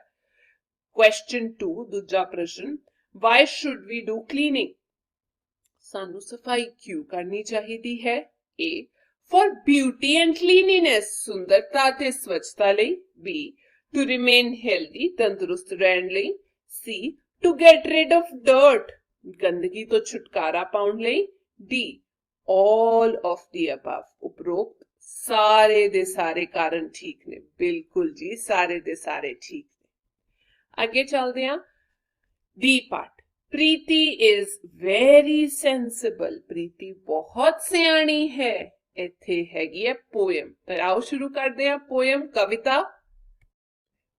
क्वेश्चन 2, दूजा प्रश्न, why should we do cleaning, सानू सफाई क्यों करनी चाहिए है? A for beauty and cleanliness, सुंदरता ते स्वच्छता लई। बी टू रिमेन हेल्दी, तंदुरुस्त रहन लई। C to get rid of dirt, गंदगी तो छुटकारा पाउण लई। D all of the above, उपरोक्त सारे दे सारे कारण ठीक ने, बिल्कुल जी सारे दे सारे ठीक ने। आगे चलते हैं D part, Preeti is very sensible, Preeti बहुत सियाणी है। इत्थे हैगी है पोएम, तो आओ शुरू करते हैं पोएम, कविता।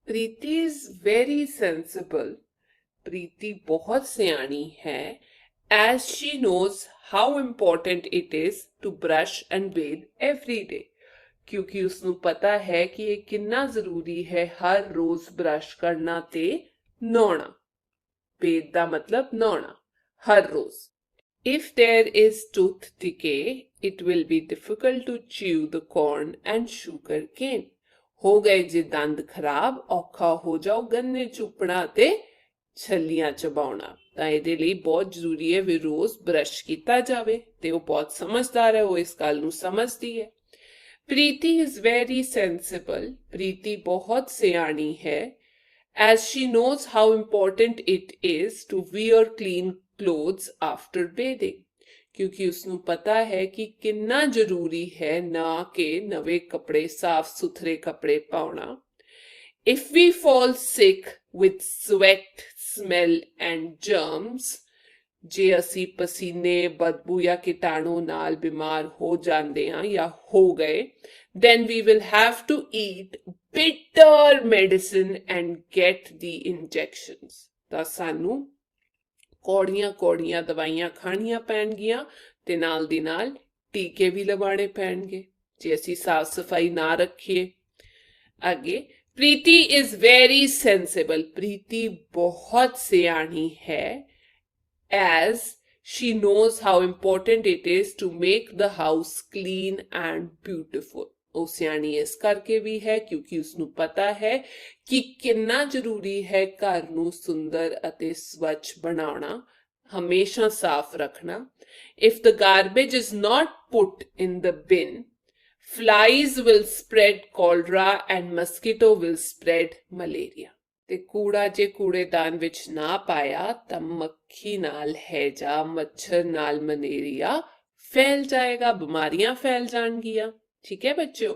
Preeti is very sensible, Preeti बहुत सियाणी है। As she knows how important it is to brush and bathe every day, क्योंकि उसनू पता है कि ये कितना जरूरी है हर रोज ब्रश करना ते नहाना। बेद दा मतलब नहाना, हर रोज। If there is tooth decay, it will be difficult to chew the corn and sugar cane. हो गए जे दंद खराब, औखा हो जाओ गन्ने चुपना ते छलियां चबाउना। ਤਾਂ ਇਹਦੇ ਲਈ ਬਹੁਤ ਜ਼ਰੂਰੀ ਹੈ ਵੀ ਰੋਜ਼ ਬ੍ਰਸ਼ ਕੀਤਾ ਜਾਵੇ, ਤੇ ਉਹ ਬਹੁਤ ਸਮਝਦਾਰ ਹੈ, ਉਹ ਇਸ ਗੱਲ ਨੂੰ ਸਮਝਦੀ ਹੈ। ਪ੍ਰੀਤੀ ਇਜ਼ ਵੈਰੀ ਸੈਂਸਿਬਲ, ਪ੍ਰੀਤੀ ਬਹੁਤ ਸਿਆਣੀ ਹੈ। as she knows how important it is to wear clean clothes after bathing, क्योंकि उसनू पता है कि कितना जरूरी है ना के नवे कपड़े, साफ सुथरे कपड़े पाउना। If we fall sick with sweat, smell and germs, जे असी पसीने, बदबू या कीटाणु नाल बीमार हो जाते हैं या हो गए, then we will have to eat bitter medicine and get the injections. ਤਾਂ ਸਾਨੂੰ ਕੌੜੀਆਂ ਕੌੜੀਆਂ ਦਵਾਈਆਂ ਖਾਣੀਆਂ ਪੈਣਗੀਆਂ ਤੇ ਨਾਲ ਦੀ ਨਾਲ ਟੀਕੇ ਵੀ ਲਵਾਣੇ ਪੈਣਗੇ ਜੇ ਅਸੀਂ ਸਾਫ ਸਫਾਈ ਨਾ ਰੱਖੀਏ। ਅੱਗੇ प्रीति इज वेरी सेंसिबल, प्रीति बहुत सियानी है, as she knows how important it is to make the house clean and beautiful। ਉਹ ਸਿਆਣੀ ਇਸ ਕਰਕੇ ਵੀ ਹੈ ਕਿਉਂਕਿ ਉਸਨੂੰ ਪਤਾ ਹੈ ਕਿ ਕਿੰਨਾ ਜ਼ਰੂਰੀ ਹੈ ਘਰ ਨੂੰ ਸੁੰਦਰ ਅਤੇ ਸਵੱਛ ਬਣਾਉਣਾ, ਹਮੇਸ਼ਾ ਸਾਫ਼ ਰੱਖਣਾ। If the garbage is not put in the bin, flies will spread cholera and mosquito will spread malaria। ਤੇ ਕੂੜਾ ਜੇ ਕੂੜੇਦਾਨ ਵਿੱਚ ਨਾ ਪਾਇਆ ਤਾਂ ਮੱਖੀ ਨਾਲ ਹੈਜਾ, ਮੱਛਰ ਨਾਲ ਮਲੇਰੀਆ ਫੈਲ ਜਾਏਗਾ, ਬਿਮਾਰੀਆਂ ਫੈਲ ਜਾਣਗੀਆਂ। ਠੀਕ ਹੈ ਬੱਚਿਓ,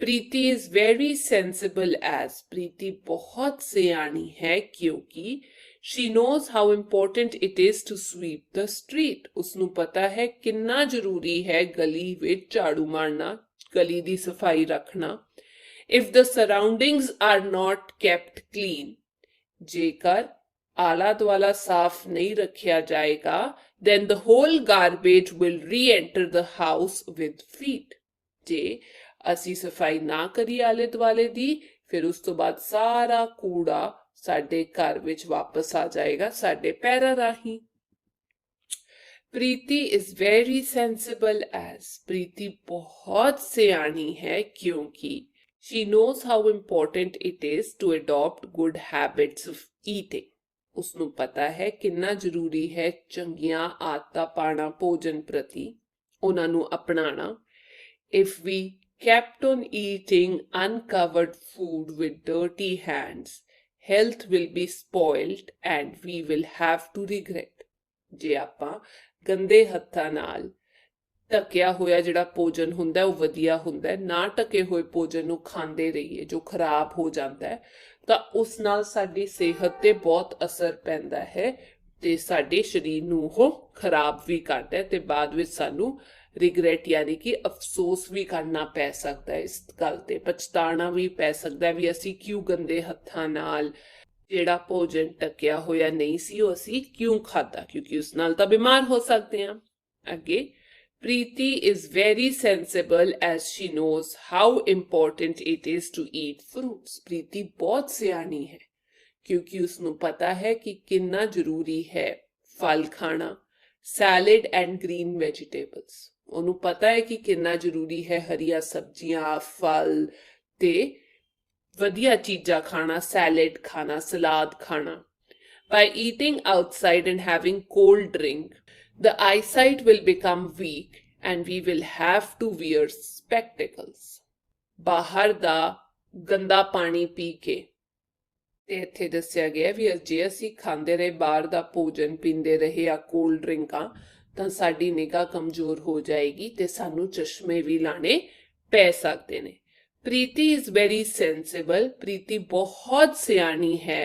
Preeti is very sensible as, Preeti ਬਹੁਤ ਸਿਆਣੀ ਹੈ ਕਿਉਂਕਿ she knows how important it is to sweep the street। ਉਸਨੂੰ ਪਤਾ ਹੈ ਕਿੰਨਾ ਜ਼ਰੂਰੀ ਹੈ ਗਲੀ ਵਿੱਚ ਝਾੜੂ ਮਾਰਨਾ, ਗਲੀ ਦੀ ਸਫਾਈ ਰੱਖਣਾ। If the surroundings are not kept clean, ਜੇਕਰ ਆਲਾ ਦੁਆਲਾ ਸਾਫ਼ ਨਹੀਂ ਰੱਖਿਆ ਜਾਏਗਾ, then the whole garbage will re-enter the house with feet। ਜੇ ਅਸੀਂ ਸਫਾਈ ਨਾ ਕਰੀ ਆਲੇ ਦੁਆਲੇ ਦੀ, ਫਿਰ ਉਸ ਤੋਂ ਬਾਅਦ ਸਾਰਾ ਕੂੜਾ ਸਾਡੇ ਘਰ ਵਿੱਚ ਵਾਪਸ ਆ ਜਾਏਗਾ ਸਾਡੇ ਪੈਰਾਂ ਰਾਹੀਂ। प्रीति is very sensible as, प्रीति बहुत सियानी है क्योंकि she knows how important it is to adopt good habits of eating। ਉਸਨੂੰ ਪਤਾ ਹੈ ਕਿੰਨਾ ਜ਼ਰੂਰੀ ਹੈ ਚੰਗੀਆਂ ਆਦਤਾਂ ਪਾਣਾ ਭੋਜਨ ਪ੍ਰਤੀ, ਉਹਨਾਂ ਨੂੰ ਅਪਣਾਣਾ। If we kept on eating uncovered food with dirty hands, health will be spoiled and we will have to regret। ਜੇ ਆਪਾਂ ਗੰਦੇ ਹੱਥਾਂ ਨਾਲ ਢਕਿਆ ਹੋਇਆ ਜਿਹੜਾ ਭੋਜਨ ਹੁੰਦਾ ਉਹ ਵਧੀਆ ਹੁੰਦਾ, ਨਾ ਢਕੇ ਹੋਏ ਭੋਜਨ ਨੂੰ ਖਾਂਦੇ ਰਹੀਏ ਜੋ ਖਰਾਬ ਹੋ ਜਾਂਦਾ ਹੈ, ਤਾਂ ਉਸ ਨਾਲ ਸਾਡੀ ਸਿਹਤ ਤੇ ਬਹੁਤ ਅਸਰ ਪੈਂਦਾ ਹੈ ਤੇ ਸਾਡੇ ਸਰੀਰ ਨੂੰ ਉਹ ਖਰਾਬ ਵੀ ਕਰਦਾ ਹੈ ਤੇ ਬਾਅਦ ਵਿੱਚ ਸਾਨੂੰ ਰਿਗਰੈਟ ਯਾਨੀ ਕਿ ਅਫਸੋਸ ਵੀ ਕਰਨਾ ਪੈ ਸਕਦਾ ਹੈ, ਇਸ ਗੱਲ ਤੇ ਪਛਤਾਣਾ ਵੀ ਪੈ ਸਕਦਾ ਵੀ ਅਸੀਂ ਕਿਉਂ ਗੰਦੇ ਹੱਥਾਂ ਨਾਲ ਜਿਹੜਾ ਭੋਜਨ ਟਕਿਆ ਹੋਇਆ ਨਹੀਂ ਸੀ ਉਹ ਅਸੀਂ ਕਿਉਂ ਖਾਧਾ, ਕਿਉਂਕਿ ਉਸ ਨਾਲ ਤਾਂ ਬਿਮਾਰ ਹੋ ਸਕਦੇ ਹਾਂ। ਅੱਗੇ, Preeti is very sensible as she knows how important it is to eat fruits। Preeti ਬਹੁਤ ਸਿਆਣੀ ਹੈ ਕਿਉਂਕਿ ਉਸਨੂੰ ਪਤਾ ਹੈ ਕਿ ਕਿੰਨਾ ਜ਼ਰੂਰੀ ਹੈ ਫਲ ਖਾਣਾ, ਸੈਲਡ ਐਂਡ ਗ੍ਰੀਨ ਵੈਜੀਟੇਬਲਸ। ਉਹਨੂੰ ਪਤਾ ਹੈ ਕਿ ਕਿੰਨਾ ਜ਼ਰੂਰੀ ਹੈ ਹਰੀਆਂ ਸਬਜ਼ੀਆਂ, ਫਲ ਤੇ ਵਧੀਆ ਚੀਜ਼ਾਂ ਖਾਣਾ, ਸੈਲਡ ਖਾਣਾ, ਸਲਾਦ ਖਾਣਾ। By eating outside and having cold drink, the eyesight will become weak and we will have to wear spectacles। ਬਾਹਰ ਦਾ ਗੰਦਾ ਪਾਣੀ ਪੀ ਕੇ, ਤੇ ਇੱਥੇ ਦੱਸਿਆ ਗਿਆ ਵੀ ਜੇ ਅਸੀਂ ਖਾਂਦੇ ਰਹੇ ਬਾਹਰ ਦਾ ਭੋਜਨ, ਪੀਂਦੇ ਰਹੇ ਆ ਕੋਲਡ ਡਰਿੰਕਾਂ, ਤਾਂ ਸਾਡੀ ਨਿਗਾਹ ਕਮਜ਼ੋਰ ਹੋ ਜਾਏਗੀ ਤੇ ਸਾਨੂੰ ਚਸ਼ਮੇ ਵੀ ਲਾਣੇ ਪੈ ਸਕਦੇ ਨੇ। Preeti is very sensible, Preeti ਬਹੁਤ ਸਿਆਣੀ ਹੈ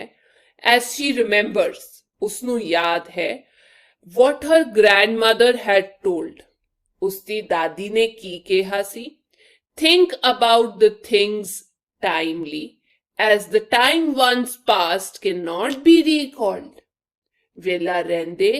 as she remembers, ਉਸਨੂੰ ਯਾਦ ਹੈ what her grandmother had told, ਉਸਦੀ ਦਾਦੀ ਨੇ ਕੀ ਕਿਹਾ ਸੀ। think about the things timely as the time once past cannot be recalled। ਵੇਲਾ ਰਹਿੰਦੇ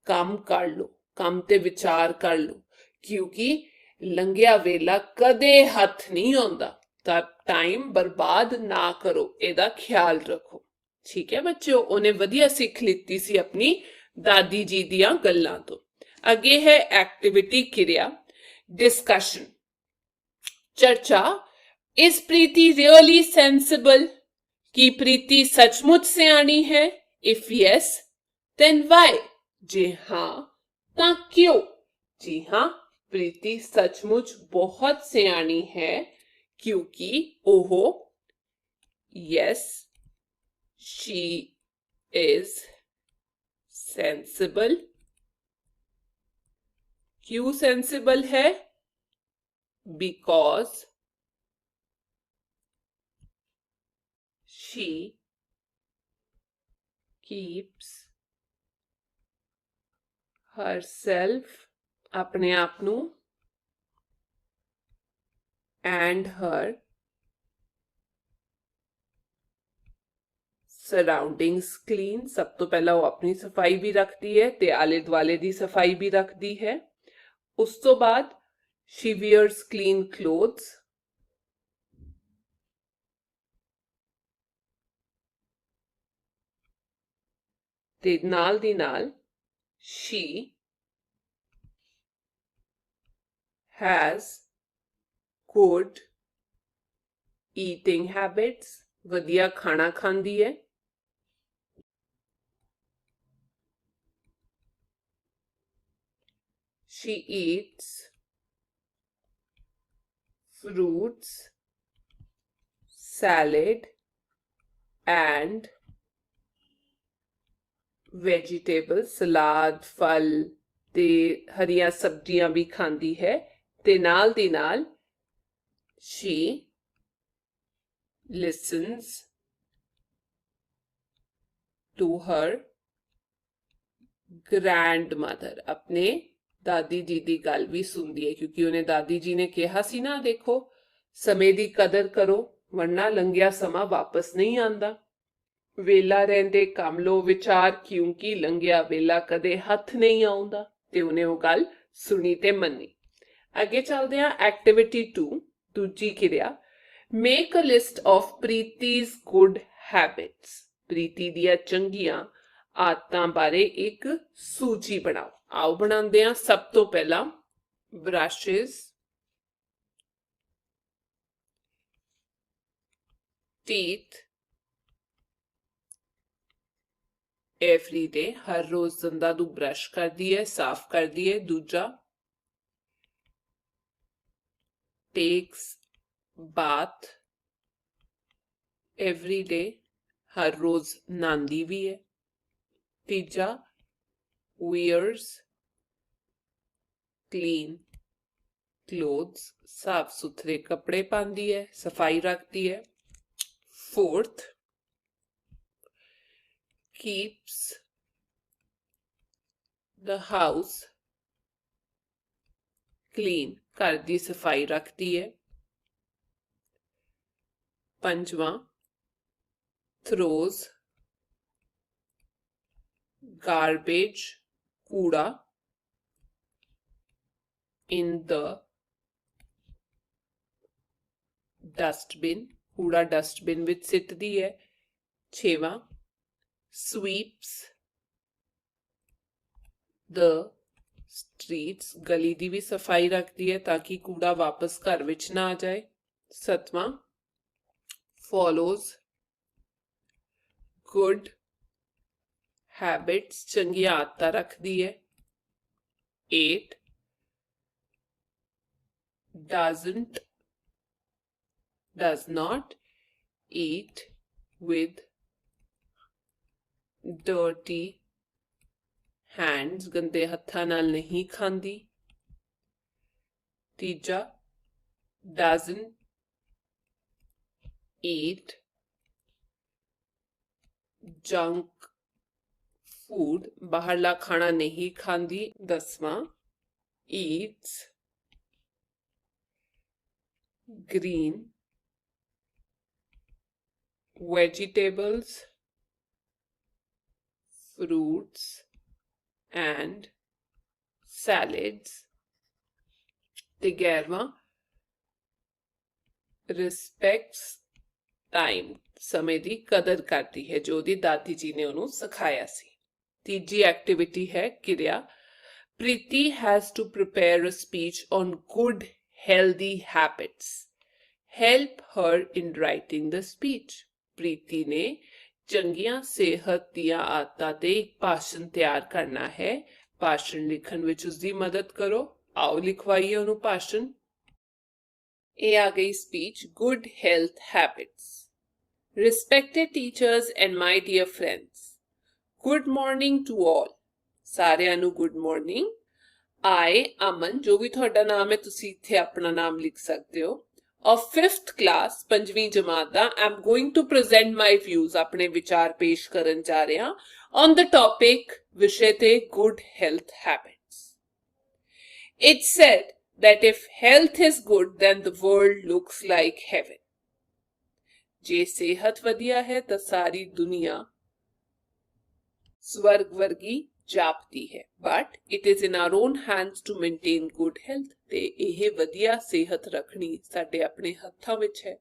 ਕੰਮ ਕਰ ਲੋ, ਕੰਮ ਤੇ ਵਿਚਾਰ ਕਰ ਲੋ ਕਿਉਂਕਿ ਲੰਘਿਆ ਵੇਲਾ ਕਦੇ ਹੱਥ ਨਹੀਂ ਆਉਂਦਾ, ਤਾਂ ਟਾਈਮ ਬਰਬਾਦ ਨਾ ਕਰੋ, ਇਹਦਾ ਖਿਆਲ ਰੱਖੋ। ਠੀਕ ਹੈ ਬੱਚਿਓ, ਉਹਨੇ ਵਧੀਆ ਸਿੱਖ ਲਿੱਤੀ ਸੀ ਆਪਣੀ ਦਾਦੀ ਜੀ ਦੀਆਂ ਗੱਲਾਂ ਤੋਂ। ਅੱਗੇ ਹੈ ਐਕਟੀਵਿਟੀ ਕਿਰਿਆ, ਡਿਸਕਸ਼ਨ, ਚਰਚਾ। Is Preeti really sensible? कि प्रीति सचमुच सियानी है? If yes then why? जी हाँ ता क्यों? जी हाँ, प्रीति सचमुच बहुत सियानी है क्योंकि ओहो यस शी इज सेंसिबल। क्यों सेंसिबल है? बिकॉज she keeps herself, अपने आप नू, and her surroundings clean। सब तो पहला वो अपनी सफाई भी रखती है ते आले दुआले दी सफाई भी रखती है। उस तो बाद she wears clean clothes ਤੇ ਨਾਲ ਦੀ ਨਾਲ she has good eating habits, ਵਧੀਆ ਖਾਣਾ ਖਾਂਦੀ ਹੈ। She eats fruits, salad and vegetables, salad, ਫਲ ਤੇ ਹਰੀਆਂ ਸਬਜ਼ੀਆਂ ਵੀ ਖਾਂਦੀ ਹੈ। ਤੇ ਨਾਲ ਦੀ ਨਾਲ she listens to her grandmother, ਆਪਣੇ ਦਾਦੀ ਜੀ ਦੀ ਗੱਲ ਵੀ ਸੁਣਦੀ ਹੈ, ਕਿਉਂਕਿ ਉਹਨੇ ਦਾਦੀ ਜੀ ਨੇ ਕਿਹਾ ਸੀ ਨਾ, ਦੇਖੋ ਸਮੇਂ ਦੀ ਕਦਰ ਕਰੋ ਵਰਨਾ ਲੰਘਿਆ ਸਮਾਂ ਵਾਪਸ ਨਹੀਂ ਆਉਂਦਾ। ਵੇਲਾ ਰਹਿੰਦੇ ਕੰਮ ਲੋ ਵਿਚਾਰ, ਕਿਉਂਕਿ ਲੰਘਿਆ ਵੇਲਾ ਕਦੇ ਹੱਥ ਨਹੀਂ ਆਉਂਦਾ। ਤੇ ਉਹਨੇ ਉਹ ਗੱਲ ਸੁਣੀ ਤੇ ਮੰਨੀ। ਅੱਗੇ ਚੱਲਦੇ ਹਾਂ ਐਕਟੀਵਿਟੀ 2, ਦੂਜੀ ਕਿਰਿਆ। Make a list of Preeti's good habits, Preeti ਦੀਆਂ ਚੰਗੀਆਂ ਆਦਤਾਂ ਬਾਰੇ ਇੱਕ ਸੂਚੀ ਬਣਾਓ। ਆਓ ਬਣਾਉਂਦੇ ਹਾਂ। ਸਭ ਤੋਂ ਪਹਿਲਾਂ ਬ੍ਰਸ਼ਿਸ, teeth every day, ਹਰ ਰੋਜ਼ ਦੰਦਾਂ ਨੂੰ ਬ੍ਰਸ਼ ਕਰਦੀ ਹੈ, ਸਾਫ਼ ਕਰਦੀ ਹੈ। ਦੂਜਾ takes bath every day, ਹਰ ਰੋਜ਼ ਨਹਾਉਂਦੀ ਵੀ ਹੈ। ਤੀਜਾ wears clean clothes, ਸਾਫ ਸੁਥਰੇ ਕੱਪੜੇ ਪਾਉਂਦੀ ਹੈ, ਸਫਾਈ ਰੱਖਦੀ ਹੈ। Fourth, keeps the house clean, ਘਰ ਦੀ ਸਫਾਈ ਰੱਖਦੀ ਹੈ। ਪੰਜਵਾਂ, throws garbage, ਕੂੜਾ in the dustbin, ਕੂੜਾ ਡਸਟਬਿਨ ਵਿੱਚ ਸਿੱਟਦੀ ਹੈ। ਛੇਵਾਂ, sweeps the streets, ਗਲੀ ਦੀ ਵੀ ਸਫਾਈ ਰੱਖਦੀ ਹੈ ਤਾਂ ਕਿ ਕੂੜਾ ਵਾਪਸ ਘਰ ਵਿੱਚ ਨਾ ਆ ਜਾਏ। ਸੱਤਵਾਂ, follows good habits, ਚੰਗੀਆਂ ਆਦਤਾਂ ਰੱਖਦੀ ਹੈ। 8, does not eat with dirty hands, ਗੰਦੇ ਹੱਥਾਂ ਨਾਲ ਨਹੀਂ ਖਾਂਦੀ। ਤੀਜਾ, doesn't eat junk food, ਬਾਹਰਲਾ ਖਾਣਾ ਨਹੀਂ ਖਾਂਦੀ। 10ਵਾਂ, eats green vegetables, fruits and salads। ਤੇ 11ਵਾਂ, respects time, ਸਮੇਂ ਦੀ ਕਦਰ ਕਰਦੀ ਹੈ, ਜੋ ਦੀ ਦਾਦੀ ਜੀ ਨੇ ਉਹਨੂੰ ਸਿਖਾਇਆ ਸੀ। ਤੀਜੀ ਐਕਟੀਵਿਟੀ ਹੈ ਕਿਰਿਆ। Preeti has to prepare a speech on good healthy habits. Help her in writing the speech. Preeti ਨੇ ਚੰਗੀਆਂ ਸਿਹਤ ਦੀਆਂ ਆਦਤਾਂ ਤੇ ਇੱਕ ਭਾਸ਼ਣ ਤਿਆਰ ਕਰਨਾ ਹੈ। ਭਾਸ਼ਣ ਲਿਖਣ ਵਿੱਚ ਉਸਦੀ ਮਦਦ ਕਰੋ। ਆਓ ਲਿਖਵਾਈਏ ਉਹਨੂੰ ਭਾਸ਼ਣ। ਇਹ ਆ ਗਈ speech, good health habits. Respected teachers and my dear friends, good morning to all. ਸਾਰਿਆਂ ਨੂੰ good morning. I, ਅਮਨ, ਜੋ ਵੀ ਤੁਹਾਡਾ ਨਾਮ ਹੈ ਤੁਸੀਂ ਇੱਥੇ ਆਪਣਾ ਨਾਮ ਲਿਖ ਸਕਦੇ ਹੋ, of 5th class, 5ਵੀਂ ਜਮਾਤ ਦਾ, I'm going to present my views, ਆਪਣੇ ਵਿਚਾਰ ਪੇਸ਼ ਕਰਨ ਜਾ ਰਿਹਾ on the topic, ਵਿਸ਼ੇ ਤੇ good health habits. It's said that if health is good, then the world looks like heaven. ਜੇ ਸਿਹਤ ਵਧੀਆ ਹੈ ਤਾਂ ਸਾਰੀ ਦੁਨੀਆ ਸਵਰਗ ਵਰਗੀ ਜਾਪਦੀ ਹੈ। But it is in our own hands to maintain good health. ਤੇ ਇਹ ਵਧੀਆ ਸਿਹਤ ਰੱਖਣੀ ਸਾਡੇ ਆਪਣੇ ਹੱਥਾਂ ਵਿੱਚ ਹੈ।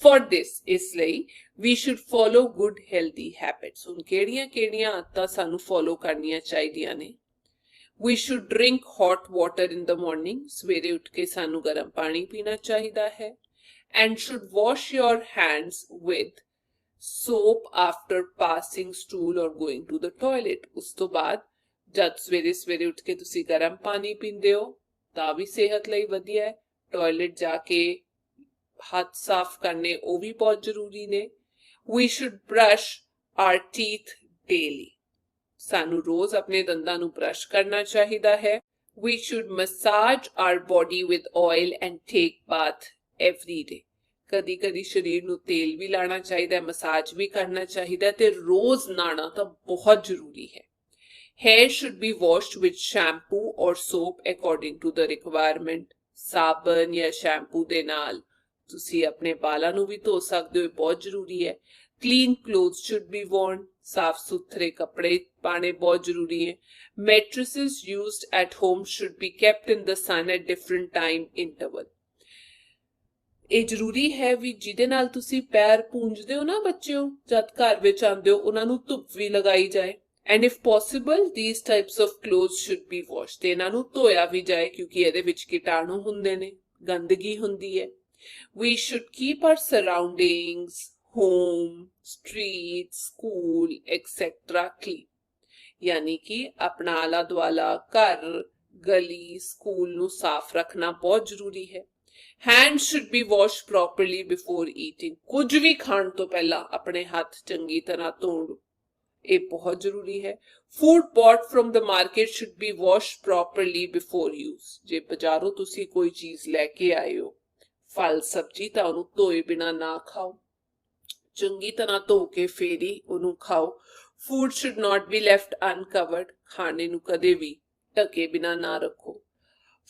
For this, ਇਸ ਲਈ we should follow good healthy habits. ਹੁਣ ਕਿਹੜੀਆਂ ਆਦਤਾਂ ਸਾਨੂੰ ਫੋਲੋ ਕਰਨੀਆਂ ਚਾਹੀਦੀਆਂ ਨੇ? We should drink hot water in the morning. ਸਵੇਰੇ ਉੱਠ ਕੇ ਸਾਨੂੰ ਗਰਮ ਪਾਣੀ ਪੀਣਾ ਚਾਹੀਦਾ ਹੈ. And should wash your hands with soap after passing stool or going to the toilet. ਉਸ ਤੋਂ ਬਾਅਦ ਜਦ ਸਵੇਰੇ ਉੱਠ ਕੇ ਤੁਸੀਂ ਗਰਮ ਪਾਣੀ ਪੀਂਦੇ ਹੋ ਤਾਂ ਵੀ ਸਿਹਤ ਲਈ ਵਧੀਆ ਹੈ. ਟਾਇਲਟ ਜਾ ਕੇ ਹੱਥ ਸਾਫ਼ ਕਰਨੇ ਉਹ ਵੀ ਬਹੁਤ ਜ਼ਰੂਰੀ ਨੇ. We should brush our teeth daily. ਸਾਨੂੰ ਰੋਜ਼ ਆਪਣੇ ਦੰਦਾਂ ਨੂੰ ਬ੍ਰਸ਼ ਕਰਨਾ ਚਾਹੀਦਾ ਹੈ. We should massage our body with oil and take bath every day. ਕਦੀ ਸਰੀਰ ਨੂੰ ਤੇਲ ਵੀ ਲਾਣਾ ਚਾਹੀਦਾ ਹੈ, ਮਸਾਜ ਵੀ ਕਰਨਾ ਚਾਹੀਦਾ ਹੈ ਤੇ ਰੋਜ਼ ਨਹਾਣਾ ਤਾਂ ਬਹੁਤ ਜ਼ਰੂਰੀ ਹੈ. Hair should be washed with shampoo or soap according to the requirement. ਸਾਬਣ ਜਾਂ ਸ਼ੈਂਪੂ ਦੇ ਨਾਲ ਤੁਸੀਂ ਆਪਣੇ ਵਾਲਾਂ ਨੂੰ ਵੀ ਧੋ ਸਕਦੇ ਹੋ, ਬਹੁਤ ਜ਼ਰੂਰੀ ਹੈ. Clean clothes should be worn. ਸਾਫ ਸੁਥਰੇ ਕੱਪੜੇ ਪਾਣੇ ਬਹੁਤ ਜ਼ਰੂਰੀ ਹੈ. Mattresses used at home should be kept in the sun at different time interval. ਇਹ ਜ਼ਰੂਰੀ ਹੈ ਵੀ ਜਿਹਦੇ ਨਾਲ ਤੁਸੀਂ ਪੈਰ ਪੂੰਝਦੇ ਹੋ ਨਾ ਬੱਚਿਓ, ਜਦ ਘਰ ਵਿੱਚ ਆਉਂਦੇ ਹੋ ਉਹਨਾਂ ਨੂੰ ਧੁੱਪ ਵੀ ਲਗਾਈ ਜਾਏ. And if possible, these types of clothes should be washed. ਤੇ ਇਹਨਾਂ ਨੂੰ ਧੋਇਆ ਵੀ ਜਾਏ ਕਿਉਂਕਿ ਇਹਦੇ ਵਿੱਚ ਕੀਟਾਣੂ ਹੁੰਦੇ ਨੇ, ਗੰਦਗੀ ਹੁੰਦੀ ਹੈ. We should keep our surroundings, home, street, school, etc. clean. ਯਾਨੀ ਕਿ ਆਪਣਾ ਆਲਾ ਦੁਆਲਾ, ਘਰ, ਗਲੀ, ਸਕੂਲ ਨੂੰ ਸਾਫ਼ ਰੱਖਣਾ ਬਹੁਤ ਜ਼ਰੂਰੀ ਹੈ. Hands should be washed properly before eating. ਕੁਝ ਵੀ ਖਾਣ ਤੋਂ ਪਹਿਲਾਂ ਆਪਣੇ ਹੱਥ ਚੰਗੀ ਤਰ੍ਹਾਂ ਧੋਣ, ਇਹ ਬਹੁਤ ਜ਼ਰੂਰੀ ਹੈ. Food bought from the market should be washed properly before use. ਜੇ ਬਾਜ਼ਾਰੋਂ ਤੁਸੀਂ ਕੋਈ ਚੀਜ਼ ਲੈ ਕੇ ਆਏ ਹੋ, ਫਲ ਸਬਜ਼ੀ, ਤਾਂ ਉਹਨੂੰ ਧੋਏ ਬਿਨਾ ਨਾ ਖਾਓ, ਚੰਗੀ ਤਰ੍ਹਾਂ ਧੋ ਕੇ ਫੇਰ ਹੀ ਉਹਨੂੰ ਖਾਓ. Food should not be left uncovered. ਖਾਣੇ ਨੂੰ ਕਦੇ ਵੀ ਢਕੇ ਬਿਨਾ ਨਾ ਰੱਖੋ.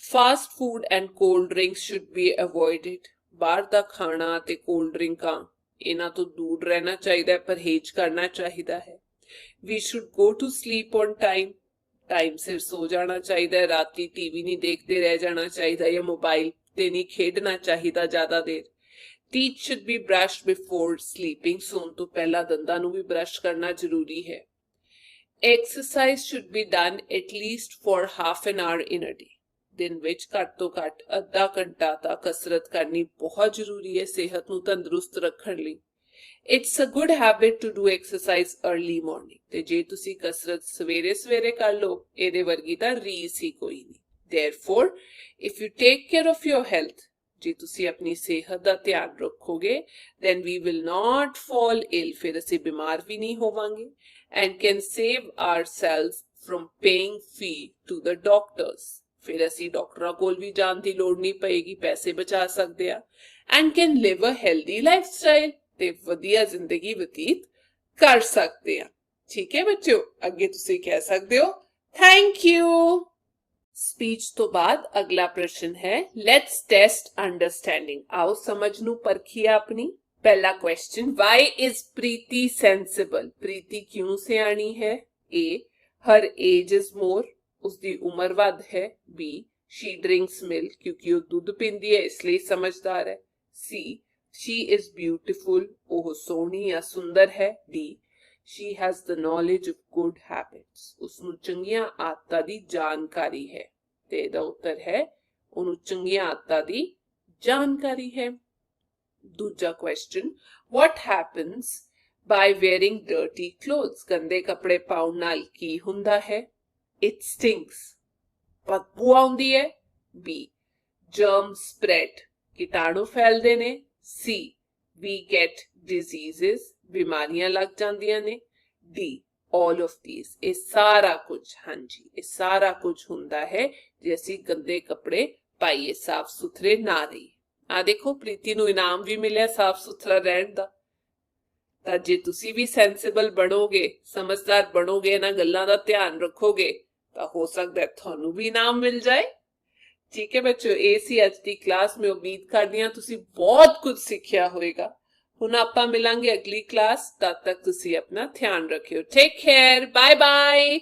Fast food and cold drinks should be avoided. ਬਾਹਰ ਦਾ ਖਾਣਾ ਤੇ ਕੋਲਡ ਡਰਿੰਕਾਂ, ਇਹਨਾਂ ਤੋਂ ਦੂਰ ਰਹਿਣਾ ਚਾਹੀਦਾ ਹੈ, ਪਰਹੇਜ਼ ਕਰਨਾ ਚਾਹੀਦਾ ਹੈ. We should go to sleep on time. Time ਸਿਰ ਸੋ ਜਾਣਾ ਚਾਹੀਦਾ ਹੈ. ਰਾਤੀ ਟੀਵੀ ਨਹੀਂ ਦੇਖਦੇ ਰਹਿ ਜਾਣਾ ਚਾਹੀਦਾ ਜਾਂ ਮੋਬਾਈਲ ਤੇ ਨਹੀਂ ਖੇਡਣਾ ਚਾਹੀਦਾ ਜ਼ਿਆਦਾ ਦੇਰ. Teeth should be brushed before sleeping. ਸੌਣ ਤੋਂ ਪਹਿਲਾਂ ਦੰਦਾਂ ਨੂੰ ਵੀ ਬ੍ਰਸ਼ ਕਰਨਾ ਜ਼ਰੂਰੀ ਹੈ. Exercise should be done at least for half an hour in a day. ਦਿਨ ਵਿੱਚ ਘੱਟ ਤੋਂ ਘੱਟ ਅੱਧਾ ਘੰਟਾ ਤਾਂ ਕਸਰਤ ਕਰਨੀ ਬਹੁਤ ਜ਼ਰੂਰੀ ਹੈ ਸਿਹਤ ਨੂੰ ਤੰਦਰੁਸਤ ਰੱਖਣ ਲਈ. It's a good habit to do exercise early morning. ਤੇ ਜੇ ਤੁਸੀਂ ਕਸਰਤ ਸਵੇਰੇ ਕਰ ਲਓ, ਇਹਦੇ ਵਰਗੀ ਤਾਂ ਰੀਸ ਹੀ ਕੋਈ ਨਹੀਂ. Therefore, if you take care of your health, ਜੇ ਤੁਸੀਂ ਆਪਣੀ ਸਿਹਤ ਦਾ ਧਿਆਨ ਰੱਖੋਗੇ, then we will not fall ill. ਫਿਰ ਅਸੀਂ ਬਿਮਾਰ ਵੀ ਨਹੀਂ ਹੋਵਾਂਗੇ and can save ourselves from paying fee to the doctors. ਫਿਰ ਅਸੀਂ ਡਾਕਟਰਾਂ ਕੋਲ ਵੀ ਜਾਣ ਦੀ ਲੋੜ ਨਹੀਂ ਪਏਗੀ, ਪੈਸੇ ਬਚਾ ਸਕਦੇ ਆ. And can live a healthy lifestyle. ਤੇ ਵਧੀਆ ਜ਼ਿੰਦਗੀ ਬਤੀਤ ਕਰ ਸਕਦੇ ਆ. ਠੀਕ ਹੈ ਬੱਚਿਓ, ਅੱਗੇ ਤੁਸੀਂ ਕਹਿ ਸਕਦੇ ਹੋ ਥੈਂਕ ਯੂ. ਸਪੀਚ ਤੋਂ ਬਾਅਦ ਅਗਲਾ ਪ੍ਰਸ਼ਨ ਹੈ ਲੈਟਸ ਟੈਸਟ ਅੰਡਰਸਟੈਂਡਿੰਗ. ਆਓ ਸਮਝ ਨੂੰ ਪਰਖੀਏ ਆਪਣੀ. ਪਹਿਲਾ question, why is Preeti sensible? Preeti ਕਿਉਂ ਸਿਆਣੀ ਹੈ? A, her age is more, ਉਸਦੀ ਉਮਰ ਵੱਧ ਹੈ. B, she drinks milk, ਕਿਉਂਕਿ ਉਹ ਦੁੱਧ ਪੀਂਦੀ ਹੈ ਇਸ ਲਈ ਸਮਝਦਾਰ ਹੈ. C, she is beautiful, ਉਹ ਸੋਹਣੀ ਜਾਂ ਸੁੰਦਰ ਹੈ. D, she has the knowledge of good habits, ਉਸਨੂੰ ਚੰਗੀਆਂ ਆਦਤਾਂ ਦੀ ਜਾਣਕਾਰੀ ਹੈ. ਤੇ ਇਹਦਾ ਉੱਤਰ ਹੈ ਉਹਨੂੰ ਚੰਗੀਆਂ ਆਦਤਾਂ ਦੀ ਜਾਣਕਾਰੀ ਹੈ. ਦੂਜਾ question, what happens by wearing dirty clothes? ਗੰਦੇ ਕੱਪੜੇ ਪਾਉਣ ਨਾਲ ਕੀ ਹੁੰਦਾ ਹੈ? It stinks, ਬਦਬੂ ਆਉਂਦੀ ਹੈ. B, germs spread, ਕੀਟਾਣੂ ਫੈਲਦੇ ਨੇ. C, we get diseases, ਬਿਮਾਰੀਆਂ ਲੱਗ ਜਾਂਦੀਆਂ ਨੇ. D, all of these, ਇਹ ਸਾਰਾ ਕੁਝ. ਹਾਂਜੀ, ਇਹ ਸਾਰਾ ਕੁਝ ਹੁੰਦਾ ਹੈ ਜੇ ਅਸੀਂ ਗੰਦੇ ਕੱਪੜੇ ਪਾਈਏ, ਸਾਫ ਸੁਥਰੇ ਨਾ ਰਹੀਏ. ਆ ਦੇਖੋ, ਪ੍ਰੀਤੀ ਨੂੰ ਇਨਾਮ ਵੀ ਮਿਲਿਆ ਸਾਫ ਸੁਥਰਾ ਰਹਿਣ ਦਾ. ਤਾਂ ਜੇ ਤੁਸੀਂ ਵੀ ਸੈਂਸਿਬਲ ਬਣੋਗੇ, ਸਮਝਦਾਰ ਬਣੋਗੇ, ਇਹਨਾਂ ਗੱਲਾਂ ਦਾ ਧਿਆਨ ਰੱਖੋਗੇ, ਤਾਂ ਹੋ ਸਕਦਾ ਤੁਹਾਨੂੰ ਵੀ ਇਨਾਮ ਮਿਲ ਜਾਏ. ਠੀਕ ਹੈ ਬੱਚਿਓ, ਇਹ ਸੀ ਅੱਜ ਦੀ ਕਲਾਸ. ਮੈਂ ਉਮੀਦ ਕਰਦੀ ਹਾਂ ਤੁਸੀਂ ਬਹੁਤ ਕੁਝ ਸਿੱਖਿਆ ਹੋਵੇਗਾ. ਹੁਣ ਆਪਾਂ ਮਿਲਾਂਗੇ ਅਗਲੀ ਕਲਾਸ. ਤਦ ਤੱਕ ਤੁਸੀਂ ਆਪਣਾ ਧਿਆਨ ਰੱਖਿਓ. Take care, bye bye.